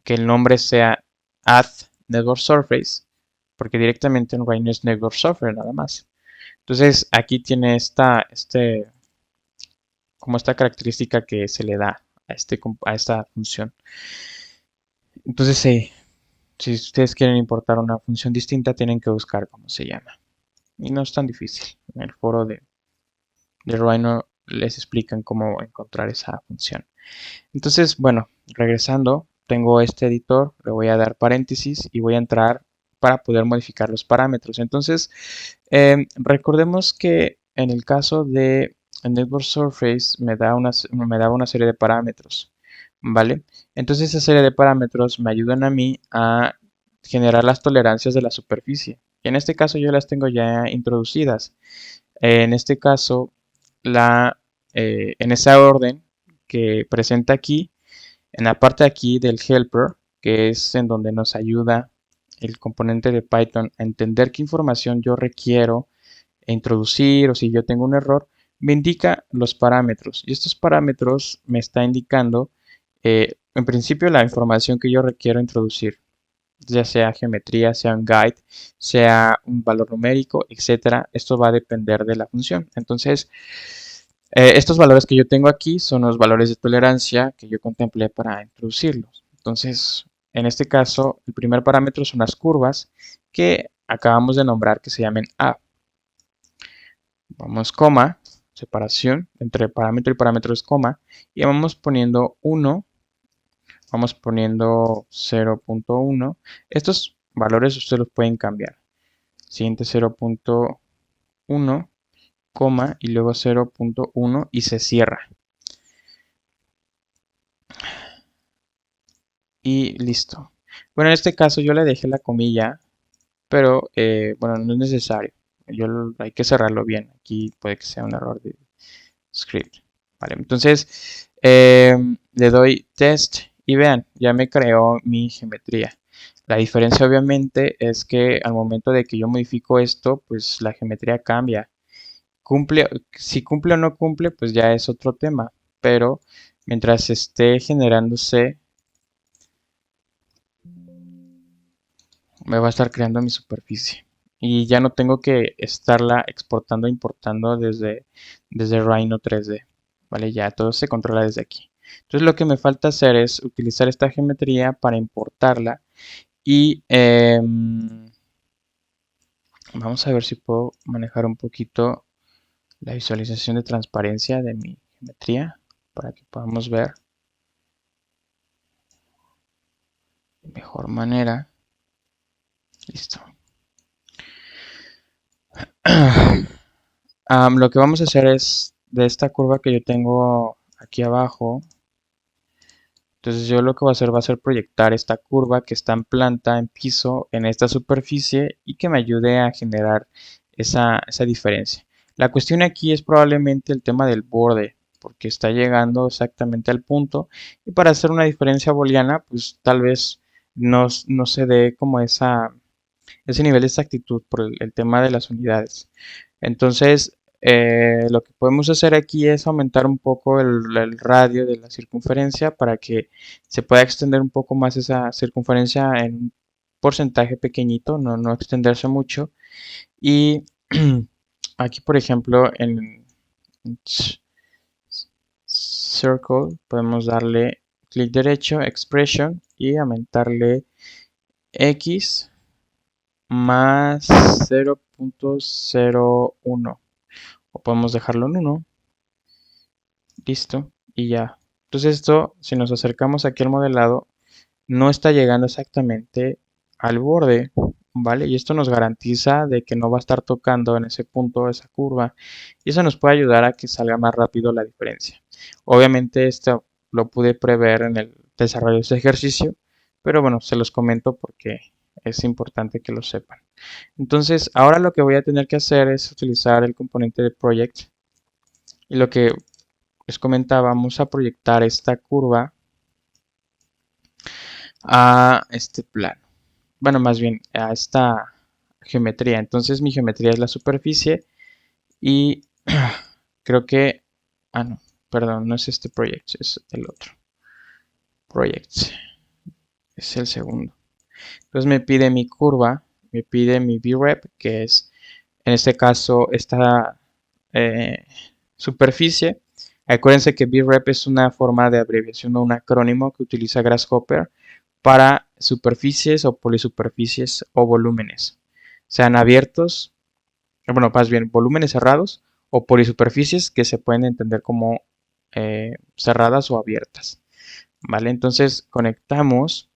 que el nombre sea add network surface, porque directamente en Rhino es network surface nada más. Entonces aquí tiene como esta característica que se le da a esta función. Entonces si ustedes quieren importar una función distinta, tienen que buscar cómo se llama. Y no es tan difícil. En el foro de Rhino les explican cómo encontrar esa función. Entonces, bueno, regresando, tengo este editor, le voy a dar paréntesis y voy a entrar para poder modificar los parámetros. Entonces, recordemos que en el caso de Network Surface me daba una serie de parámetros, ¿vale? Entonces esa serie de parámetros me ayudan a mí a generar las tolerancias de la superficie. Y en este caso yo las tengo ya introducidas. En este caso, en esa orden que presenta aquí, en la parte de aquí del helper, que es en donde nos ayuda el componente de Python a entender qué información yo requiero introducir o si yo tengo un error, me indica los parámetros. Y estos parámetros me está indicando, en principio, la información que yo requiero introducir, ya sea geometría, sea un guide, sea un valor numérico, etcétera. Esto va a depender de la función. Entonces, estos valores que yo tengo aquí son los valores de tolerancia que yo contemplé para introducirlos. Entonces, en este caso, el primer parámetro son las curvas que acabamos de nombrar que se llamen A. Vamos coma, separación entre parámetro y parámetro es coma, y vamos poniendo 1, vamos poniendo 0.1. Estos valores ustedes los pueden cambiar. Siguiente 0.1, coma, y luego 0.1 y se cierra. Y listo. Bueno, en este caso yo le dejé la comilla, pero bueno, no es necesario. Hay que cerrarlo bien. Aquí puede que sea un error de script. Vale, entonces le doy test y vean, ya me creó mi geometría. La diferencia obviamente es que al momento de que yo modifico esto, pues la geometría cambia. Si cumple o no cumple, pues ya es otro tema. Pero mientras esté generándose, me va a estar creando mi superficie. Y ya no tengo que estarla exportando e importando desde Rhino 3D. ¿Vale? Ya todo se controla desde aquí. Entonces lo que me falta hacer es utilizar esta geometría para importarla y vamos a ver si puedo manejar un poquito la visualización de transparencia de mi geometría para que podamos ver de mejor manera. Listo. Lo que vamos a hacer es de esta curva que yo tengo aquí abajo. Entonces yo lo que voy a hacer va a ser proyectar esta curva que está en planta, en piso, en esta superficie y que me ayude a generar esa diferencia. La cuestión aquí es probablemente el tema del borde, porque está llegando exactamente al punto y para hacer una diferencia booleana, pues tal vez no se dé como ese nivel de exactitud por el tema de las unidades. Entonces, lo que podemos hacer aquí es aumentar un poco el radio de la circunferencia para que se pueda extender un poco más esa circunferencia en un porcentaje pequeñito, no extenderse mucho. Y aquí, por ejemplo, en Circle podemos darle clic derecho, Expression y aumentarle X más 0.01 o podemos dejarlo en 1, listo, y ya. Entonces esto, si nos acercamos aquí al modelado, no está llegando exactamente al borde, ¿vale? Y esto nos garantiza de que no va a estar tocando en ese punto esa curva y eso nos puede ayudar a que salga más rápido la diferencia. Obviamente esto lo pude prever en el desarrollo de este ejercicio, pero bueno, se los comento porque es importante que lo sepan. Entonces, ahora lo que voy a tener que hacer es utilizar el componente de project y lo que les comentaba, vamos a proyectar esta curva a este plano. Bueno, más bien a esta geometría. Entonces mi geometría es la superficie y creo que... Ah, no, perdón, no es este project, es el otro. Project, es el segundo. Entonces me pide mi curva, me pide mi vrep, que es en este caso esta superficie. Acuérdense que vrep es una forma de abreviación o un acrónimo que utiliza Grasshopper para superficies o polisuperficies o volúmenes, sean abiertos, bueno, más bien volúmenes cerrados o polisuperficies que se pueden entender como cerradas o abiertas. ¿Vale? Entonces conectamos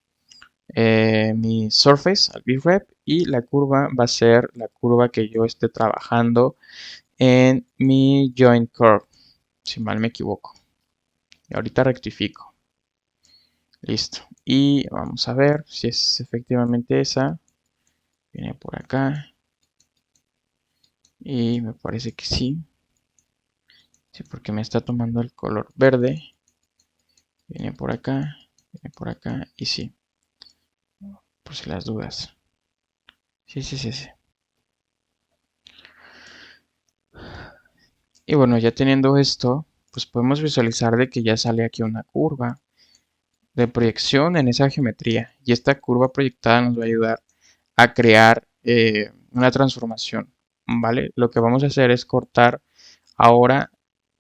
mi surface al vrep y la curva va a ser la curva que yo esté trabajando en mi joint curve, si mal me equivoco. Y ahorita rectifico. Listo. Y vamos a ver si es efectivamente esa. Viene por acá. Y me parece que sí. Sí, porque me está tomando el color verde. Viene por acá y sí. Por si las dudas. Sí, sí, sí, sí. Y bueno, ya teniendo esto, pues podemos visualizar de que ya sale aquí una curva de proyección en esa geometría. Y esta curva proyectada nos va a ayudar a crear una transformación. ¿Vale? Lo que vamos a hacer es cortar ahora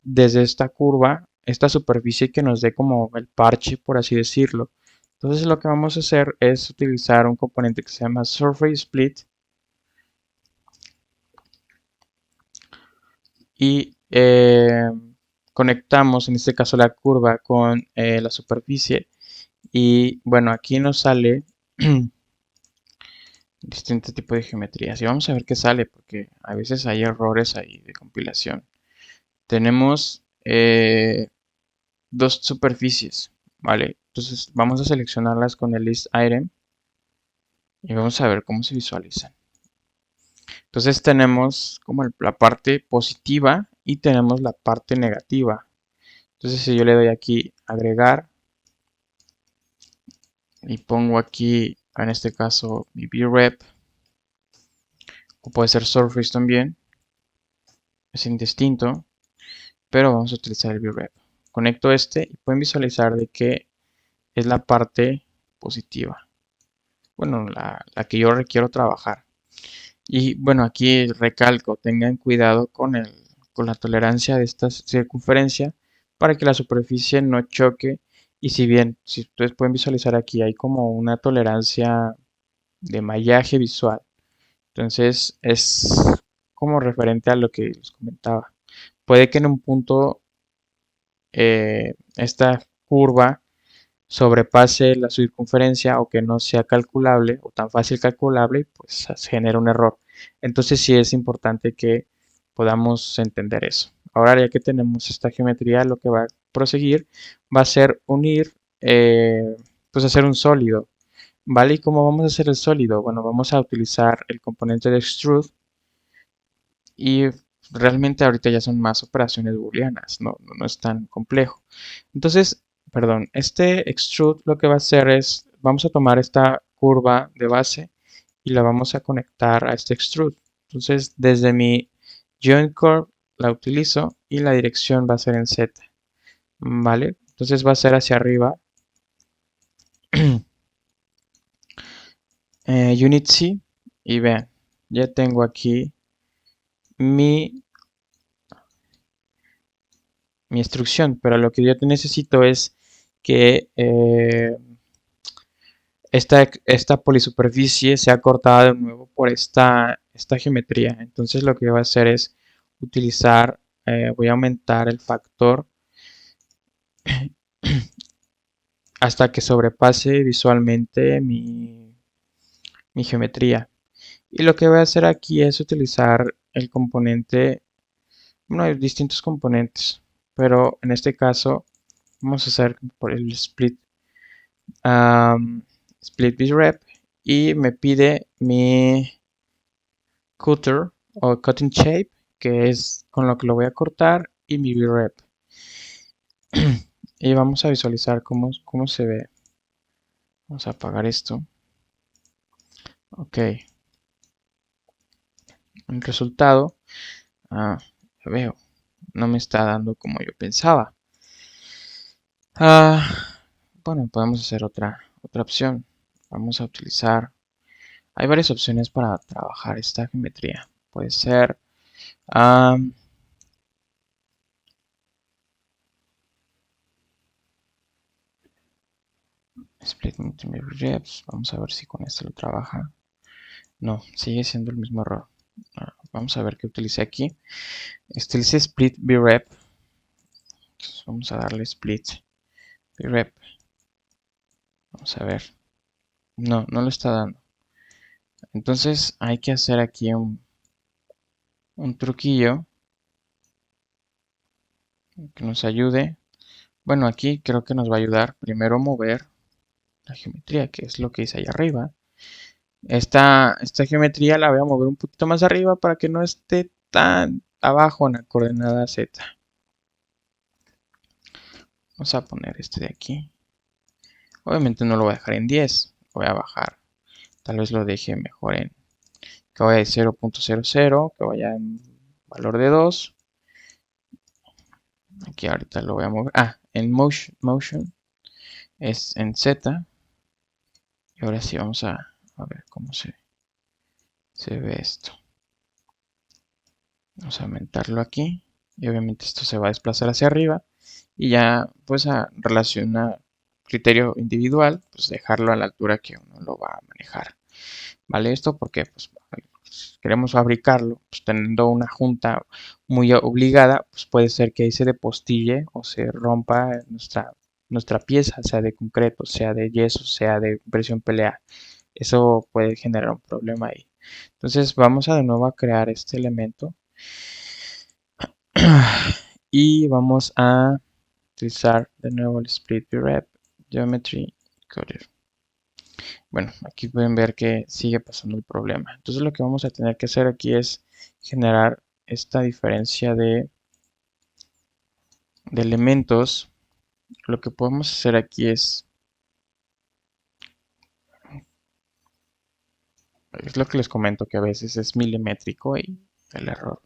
desde esta curva, esta superficie que nos dé como el parche, por así decirlo. Entonces lo que vamos a hacer es utilizar un componente que se llama Surface Split y conectamos en este caso la curva con la superficie y bueno, aquí nos sale distinto tipo de geometrías y vamos a ver qué sale porque a veces hay errores ahí de compilación. Tenemos dos superficies, ¿vale? Entonces vamos a seleccionarlas con el list item y vamos a ver cómo se visualizan. Entonces tenemos como la parte positiva y tenemos la parte negativa. Entonces si yo le doy aquí agregar y pongo aquí en este caso mi vrep o puede ser surface también, es indistinto, pero vamos a utilizar el vrep. Conecto este y pueden visualizar de que es la parte positiva. Bueno, la que yo requiero trabajar. Y bueno, aquí recalco, tengan cuidado con la tolerancia de esta circunferencia para que la superficie no choque. Y si bien, si ustedes pueden visualizar aquí, hay como una tolerancia de mallaje visual. Entonces es como referente a lo que les comentaba. Puede que en un punto esta curva sobrepase la circunferencia o que no sea calculable o tan fácil calculable y pues se genera un error. Entonces sí es importante que podamos entender eso. Ahora ya que tenemos esta geometría, lo que va a proseguir va a ser unir, pues hacer un sólido. ¿Vale? ¿Y cómo vamos a hacer el sólido? Bueno, vamos a utilizar el componente de extrude y realmente ahorita ya son más operaciones booleanas, no es tan complejo. Entonces, perdón, este extrude lo que va a hacer es, vamos a tomar esta curva de base y la vamos a conectar a este extrude. Entonces, desde mi join curve la utilizo y la dirección va a ser en Z, ¿vale? Entonces va a ser hacia arriba. Unit C, y vean, ya tengo aquí mi, mi instrucción, pero lo que yo necesito es que esta polisuperficie sea cortada de nuevo por esta geometría. Entonces lo que voy a hacer es utilizar, voy a aumentar el factor hasta que sobrepase visualmente mi geometría. Y lo que voy a hacer aquí es utilizar el componente, bueno, hay distintos componentes, pero en este caso vamos a hacer por el split vrep, y me pide mi cutter o cutting shape, que es con lo que lo voy a cortar, y mi vrep. Y vamos a visualizar cómo se ve. Vamos a apagar esto. Ok. El resultado, ya veo, no me está dando como yo pensaba. Bueno, podemos hacer otra opción. Vamos a utilizar, hay varias opciones para trabajar esta geometría. Puede ser split multimedia reps. Vamos a ver si con esto lo trabaja. No, sigue siendo el mismo error. Vamos a ver qué utilicé aquí. Utilicé split vrep. Vamos a darle split vrep. Vamos a ver. No lo está dando. Entonces hay que hacer aquí un truquillo que nos ayude. Bueno, aquí creo que nos va a ayudar primero a mover la geometría, que es lo que hice ahí arriba. Esta geometría la voy a mover un poquito más arriba para que no esté tan abajo en la coordenada Z. Vamos a poner este de aquí. Obviamente no lo voy a dejar en 10, voy a bajar. Tal vez lo deje mejor en que vaya de 0.00, que vaya en valor de 2. Aquí ahorita lo voy a mover. En motion es en Z. Y ahora sí vamos a ver cómo se ve esto. Vamos a aumentarlo aquí. Y obviamente esto se va a desplazar hacia arriba. Y ya pues a relacionar criterio individual, pues dejarlo a la altura que uno lo va a manejar. ¿Vale? Esto porque pues, queremos fabricarlo, pues teniendo una junta muy obligada, pues puede ser que ahí se depostille o se rompa nuestra pieza, sea de concreto, sea de yeso, sea de presión PLA. Eso puede generar un problema ahí. Entonces vamos a de nuevo a crear este elemento y vamos a utilizar de nuevo el split vrep geometry coder. Bueno, aquí pueden ver que sigue pasando el problema. Entonces lo que vamos a tener que hacer aquí es generar esta diferencia de elementos. Lo que podemos hacer aquí es lo que les comento, que a veces es milimétrico y el error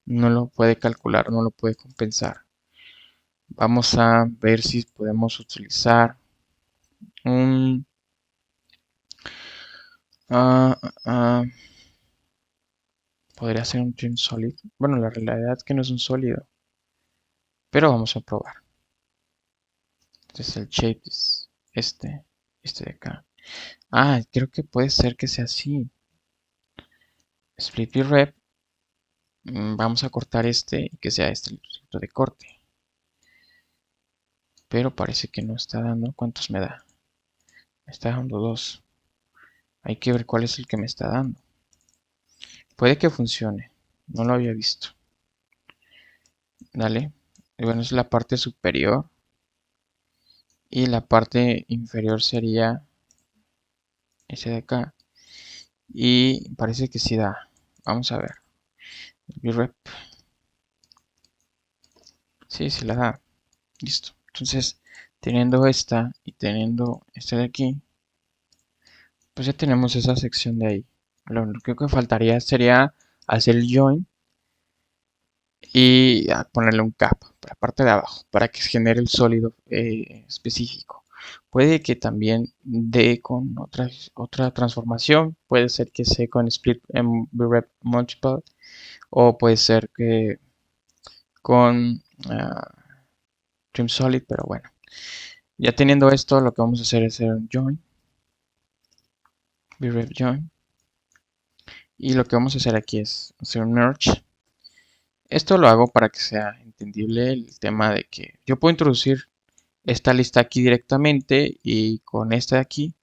no lo puede calcular, no lo puede compensar. Vamos a ver si podemos utilizar un podría ser un trim solid. Bueno, la realidad es que no es un sólido, pero vamos a probar. Entonces el shape es este de acá. Creo que puede ser que sea así. Split vrep. Vamos a cortar este y que sea este el circuito de corte. Pero parece que no está dando. ¿Cuántos me da? Me está dando 2. Hay que ver cuál es el que me está dando. Puede que funcione. No lo había visto. Dale. Y bueno, es la parte superior. Y la parte inferior sería ese de acá. Y parece que sí da. Vamos a ver. Vrep. Sí, sí la da. Listo. Entonces, teniendo esta y teniendo este de aquí, pues ya tenemos esa sección de ahí. Lo único que faltaría sería hacer el join y ponerle un cap para la parte de abajo para que se genere el sólido específico. Puede que también dé con otra transformación, puede ser que sea con split en VREP multiple o puede ser que con trim solid, pero bueno, ya teniendo esto lo que vamos a hacer es hacer un join, VREP join, y lo que vamos a hacer aquí es hacer un merge. Esto lo hago para que sea entendible el tema de que yo puedo introducir esta lista aquí directamente y con esta de aquí,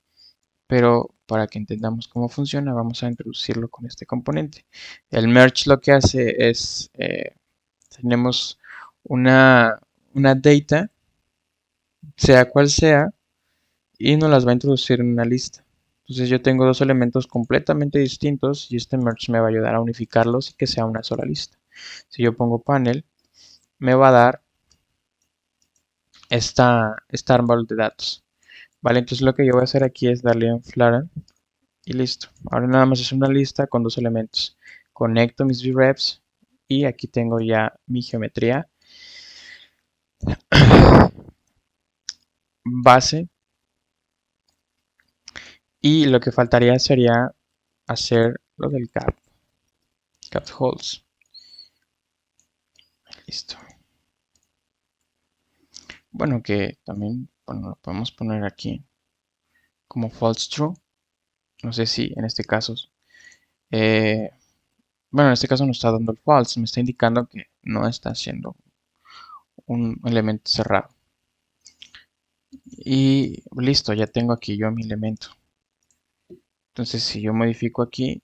pero para que entendamos cómo funciona vamos a introducirlo con este componente. El merge lo que hace es, tenemos una, una data, sea cual sea, y nos las va a introducir en una lista. Entonces yo tengo dos elementos completamente distintos y este merge me va a ayudar a unificarlos y que sea una sola lista. Si yo pongo panel, me va a dar esta árbol de datos. Vale, entonces lo que yo voy a hacer aquí es darle un flatten y listo. Ahora nada más es una lista con dos elementos. Conecto mis VREFs y aquí tengo ya mi geometría base. Y lo que faltaría sería hacer lo del cap holes. Listo. Bueno, que también bueno, lo podemos poner aquí como false true. No sé si en este caso, eh, bueno, en este caso no está dando el false, me está indicando que no está haciendo un elemento cerrado. Y listo, ya tengo aquí yo mi elemento. Entonces, si yo modifico aquí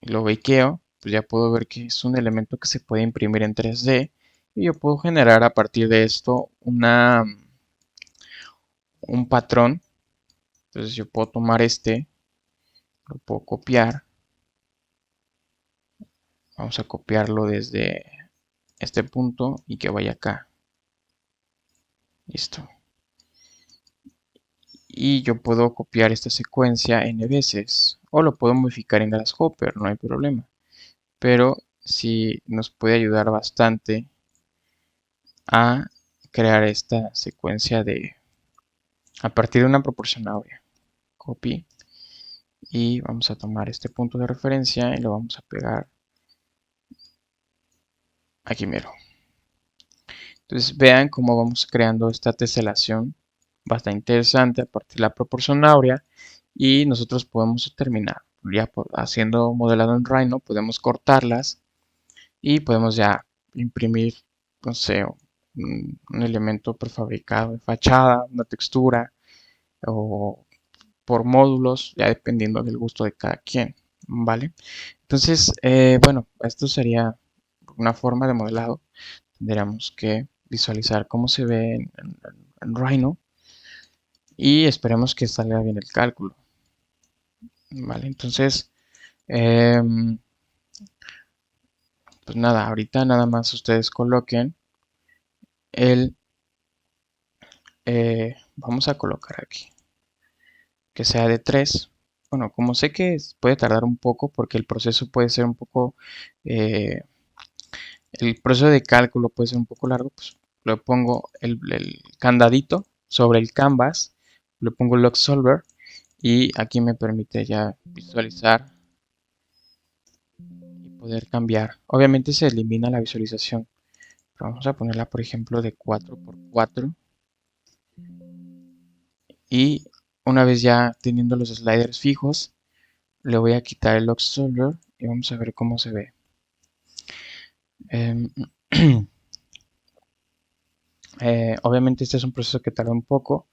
y lo bakeo, pues ya puedo ver que es un elemento que se puede imprimir en 3D y yo puedo generar a partir de esto un patrón. Entonces, yo puedo tomar este, lo puedo copiar. Vamos a copiarlo desde este punto y que vaya acá. Listo. Y yo puedo copiar esta secuencia n veces o lo puedo modificar en Grasshopper, no hay problema. Pero sí nos puede ayudar bastante a crear esta secuencia a partir de una proporción áurea. Copy y vamos a tomar este punto de referencia y lo vamos a pegar aquí mero. Entonces vean cómo vamos creando esta teselación bastante interesante a partir de la proporción áurea y nosotros podemos terminar ya haciendo modelado en Rhino, podemos cortarlas y podemos ya imprimir, no sé, un elemento prefabricado de fachada, una textura o por módulos, ya dependiendo del gusto de cada quien, ¿vale? Entonces, bueno, esto sería una forma de modelado. Tendríamos que visualizar cómo se ve en Rhino y esperemos que salga bien el cálculo, ¿vale? Entonces, pues nada, ahorita nada más ustedes coloquen el, vamos a colocar aquí, que sea de 3. Bueno, como sé que puede tardar un poco porque el proceso puede ser un poco, eh, el proceso de cálculo puede ser un poco largo, pues le pongo el candadito sobre el canvas, le pongo log solver y aquí me permite ya visualizar y poder cambiar. Obviamente se elimina la visualización, pero vamos a ponerla por ejemplo de 4x4 y una vez ya teniendo los sliders fijos, le voy a quitar el log solver y vamos a ver cómo se ve. Em, obviamente este es un proceso que tarda un poco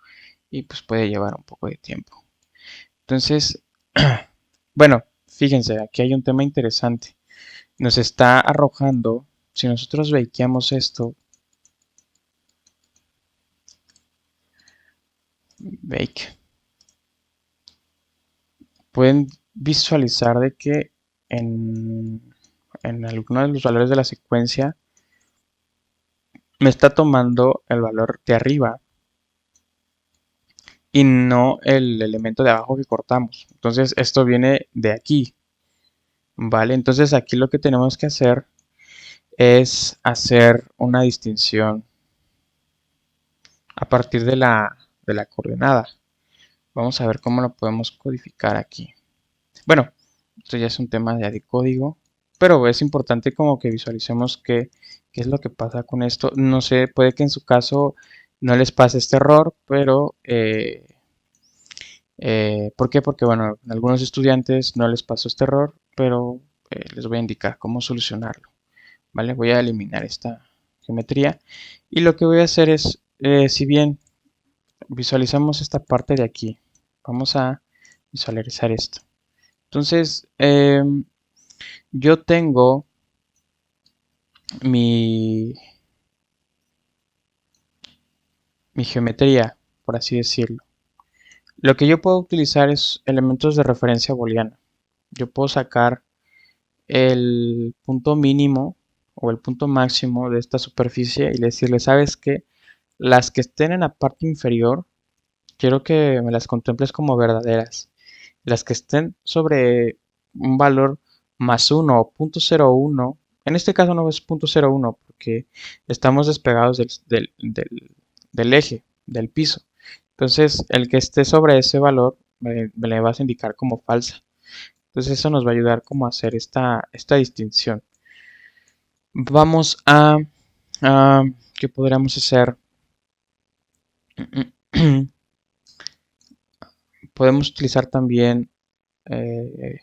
y pues puede llevar un poco de tiempo. Entonces, bueno, fíjense, aquí hay un tema interesante. Nos está arrojando, si nosotros bakeamos esto, bake, pueden visualizar de que en, en alguno de los valores de la secuencia me está tomando el valor de arriba y no el elemento de abajo que cortamos. Entonces esto viene de aquí, ¿vale? Entonces aquí lo que tenemos que hacer es hacer una distinción a partir de la coordenada. Vamos a ver cómo lo podemos codificar aquí. Bueno, esto ya es un tema de código, pero es importante como que visualicemos qué es lo que pasa con esto. No sé, puede que en su caso no les pase este error, pero ¿por qué? Porque bueno, a algunos estudiantes no les pasó este error, pero les voy a indicar cómo solucionarlo. ¿Vale? Voy a eliminar esta geometría y lo que voy a hacer es, si bien visualizamos esta parte de aquí, vamos a visualizar esto. Entonces, yo tengo mi, mi geometría, por así decirlo. Lo que yo puedo utilizar es elementos de referencia booleana. Yo puedo sacar el punto mínimo o el punto máximo de esta superficie y decirle, ¿sabes qué? Las que estén en la parte inferior, quiero que me las contemples como verdaderas. Las que estén sobre un valor más 1 o 0.01, en este caso no es 0.01 porque estamos despegados del eje, del piso. Entonces, el que esté sobre ese valor me le vas a indicar como falsa. Entonces, eso nos va a ayudar como a hacer esta distinción. Vamos a ¿qué podríamos hacer? Podemos utilizar también, eh,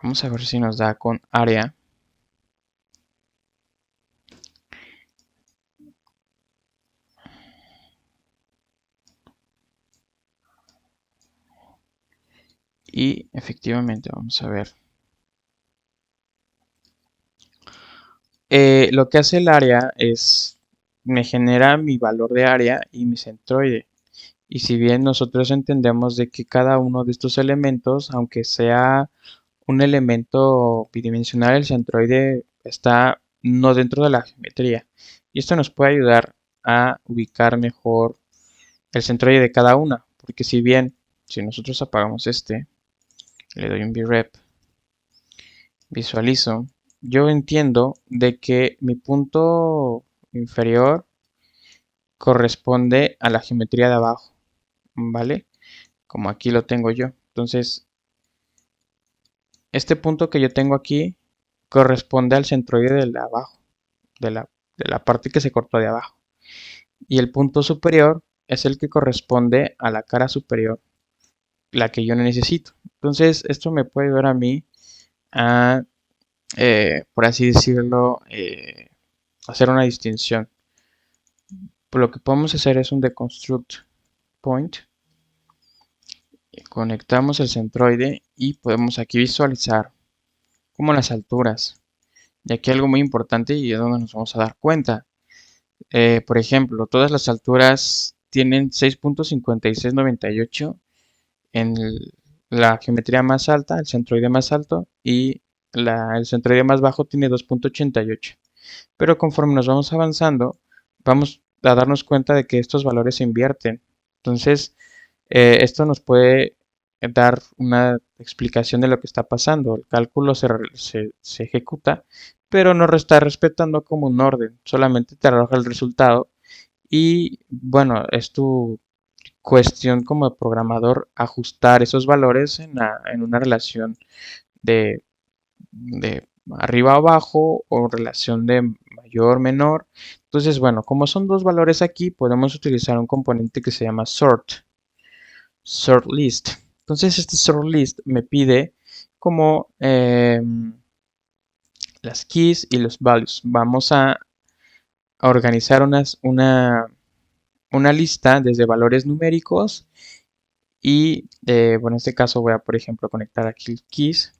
vamos a ver si nos da con área. Y efectivamente, vamos a ver. Lo que hace el área es, me genera mi valor de área y mi centroide. Y si bien nosotros entendemos de que cada uno de estos elementos, aunque sea un elemento bidimensional, el centroide está no dentro de la geometría. Y esto nos puede ayudar a ubicar mejor el centroide de cada una. Porque si bien, si nosotros apagamos este, le doy un vrep, visualizo, yo entiendo de que mi punto inferior corresponde a la geometría de abajo, ¿vale? Como aquí lo tengo yo. Entonces, este punto que yo tengo aquí corresponde al centroide de la abajo, de la parte que se cortó de abajo. Y el punto superior es el que corresponde a la cara superior, la que yo necesito. Entonces, esto me puede ayudar a mí a, por así decirlo, hacer una distinción. Pues lo que podemos hacer es un deconstruct point. Conectamos el centroide y podemos aquí visualizar como las alturas. Y aquí algo muy importante y es donde nos vamos a dar cuenta. Por ejemplo, todas las alturas tienen 6.5698 en la geometría más alta, el centroide más alto, y el centroide más bajo tiene 2.88. Pero conforme nos vamos avanzando, vamos a darnos cuenta de que estos valores se invierten. Entonces, esto nos puede dar una explicación de lo que está pasando. El cálculo se ejecuta, pero no está respetando como un orden, solamente te arroja el resultado y bueno, es tu cuestión como programador ajustar esos valores en una relación de, de arriba a abajo o relación de mayor menor. Entonces, bueno, como son dos valores aquí, podemos utilizar un componente que se llama sort list. Entonces, este sort list me pide como las keys y los values. Vamos a organizar una lista desde valores numéricos y, bueno, en este caso voy a, por ejemplo, conectar aquí el keys.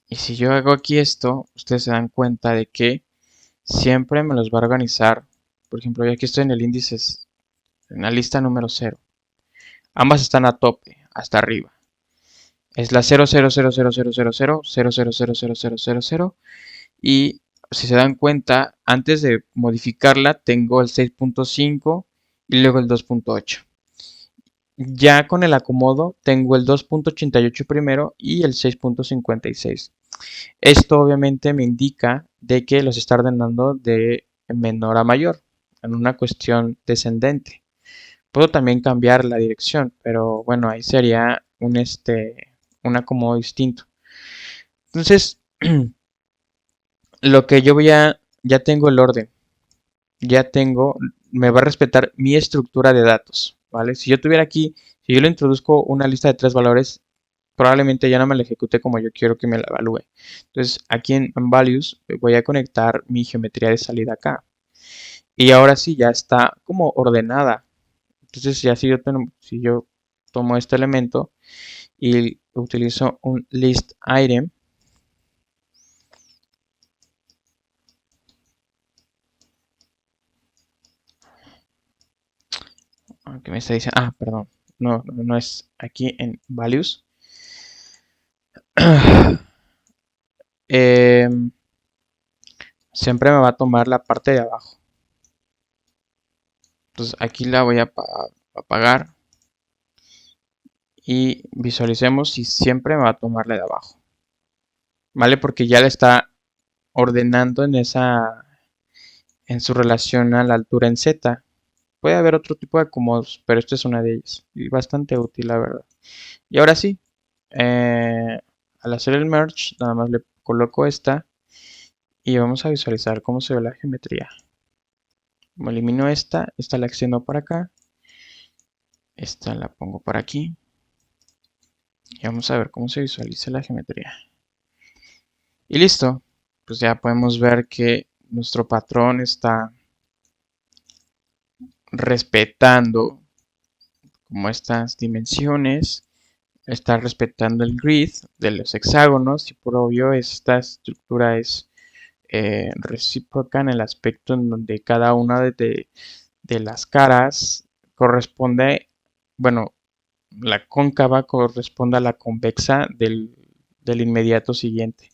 Y si yo hago aquí esto, ustedes se dan cuenta de que siempre me los va a organizar. Por ejemplo, yo aquí estoy en el índice, en la lista número 0. Ambas están a tope, hasta arriba. es la 0,0000000000000 y si se dan cuenta, antes de modificarla tengo el 6.5 y luego el 2.8. Ya con el acomodo tengo el 2.88 primero y el 6.56. Esto obviamente me indica de que los está ordenando de menor a mayor, en una cuestión descendente. Puedo también cambiar la dirección, pero bueno, ahí sería un acomodo distinto. Entonces, lo que yo ya tengo el orden, ya tengo, me va a respetar mi estructura de datos, ¿vale? Si yo tuviera aquí, si yo le introduzco una lista de 3 valores, probablemente ya no me la ejecute como yo quiero que me la evalúe. Entonces, aquí en Values voy a conectar mi geometría de salida acá. Y ahora sí, ya está como ordenada. Entonces, ya si yo tomo este elemento y utilizo un list item, que me está diciendo, perdón, no es aquí en values. Siempre me va a tomar la parte de abajo. Entonces aquí la voy a apagar y visualicemos si siempre me va a tomar la de abajo. ¿Vale? Porque ya le está ordenando en su relación a la altura en Z. Puede haber otro tipo de acomodos, pero esta es una de ellas. Y bastante útil, la verdad. Y ahora sí, al hacer el merge, nada más le coloco esta y vamos a visualizar cómo se ve la geometría. Como elimino esta la extiendo para acá, esta la pongo por aquí y vamos a ver cómo se visualiza la geometría. Y listo, pues ya podemos ver que nuestro patrón está respetando como estas dimensiones, está respetando el grid de los hexágonos y por obvio esta estructura es recíproca en el aspecto en donde cada una de las caras corresponde, bueno, la cóncava corresponde a la convexa del inmediato siguiente.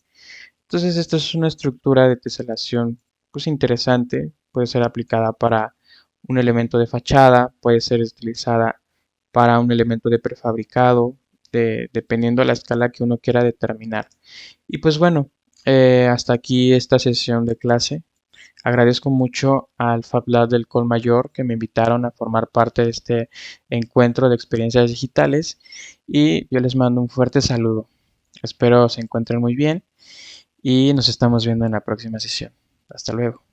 Entonces, esta es una estructura de teselación pues interesante, puede ser aplicada para un elemento de fachada, puede ser utilizada para un elemento de prefabricado, dependiendo de la escala que uno quiera determinar. Y pues bueno, hasta aquí esta sesión de clase. Agradezco mucho al Fab Lab del Colmayor que me invitaron a formar parte de este encuentro de experiencias digitales y yo les mando un fuerte saludo. Espero se encuentren muy bien y nos estamos viendo en la próxima sesión. Hasta luego.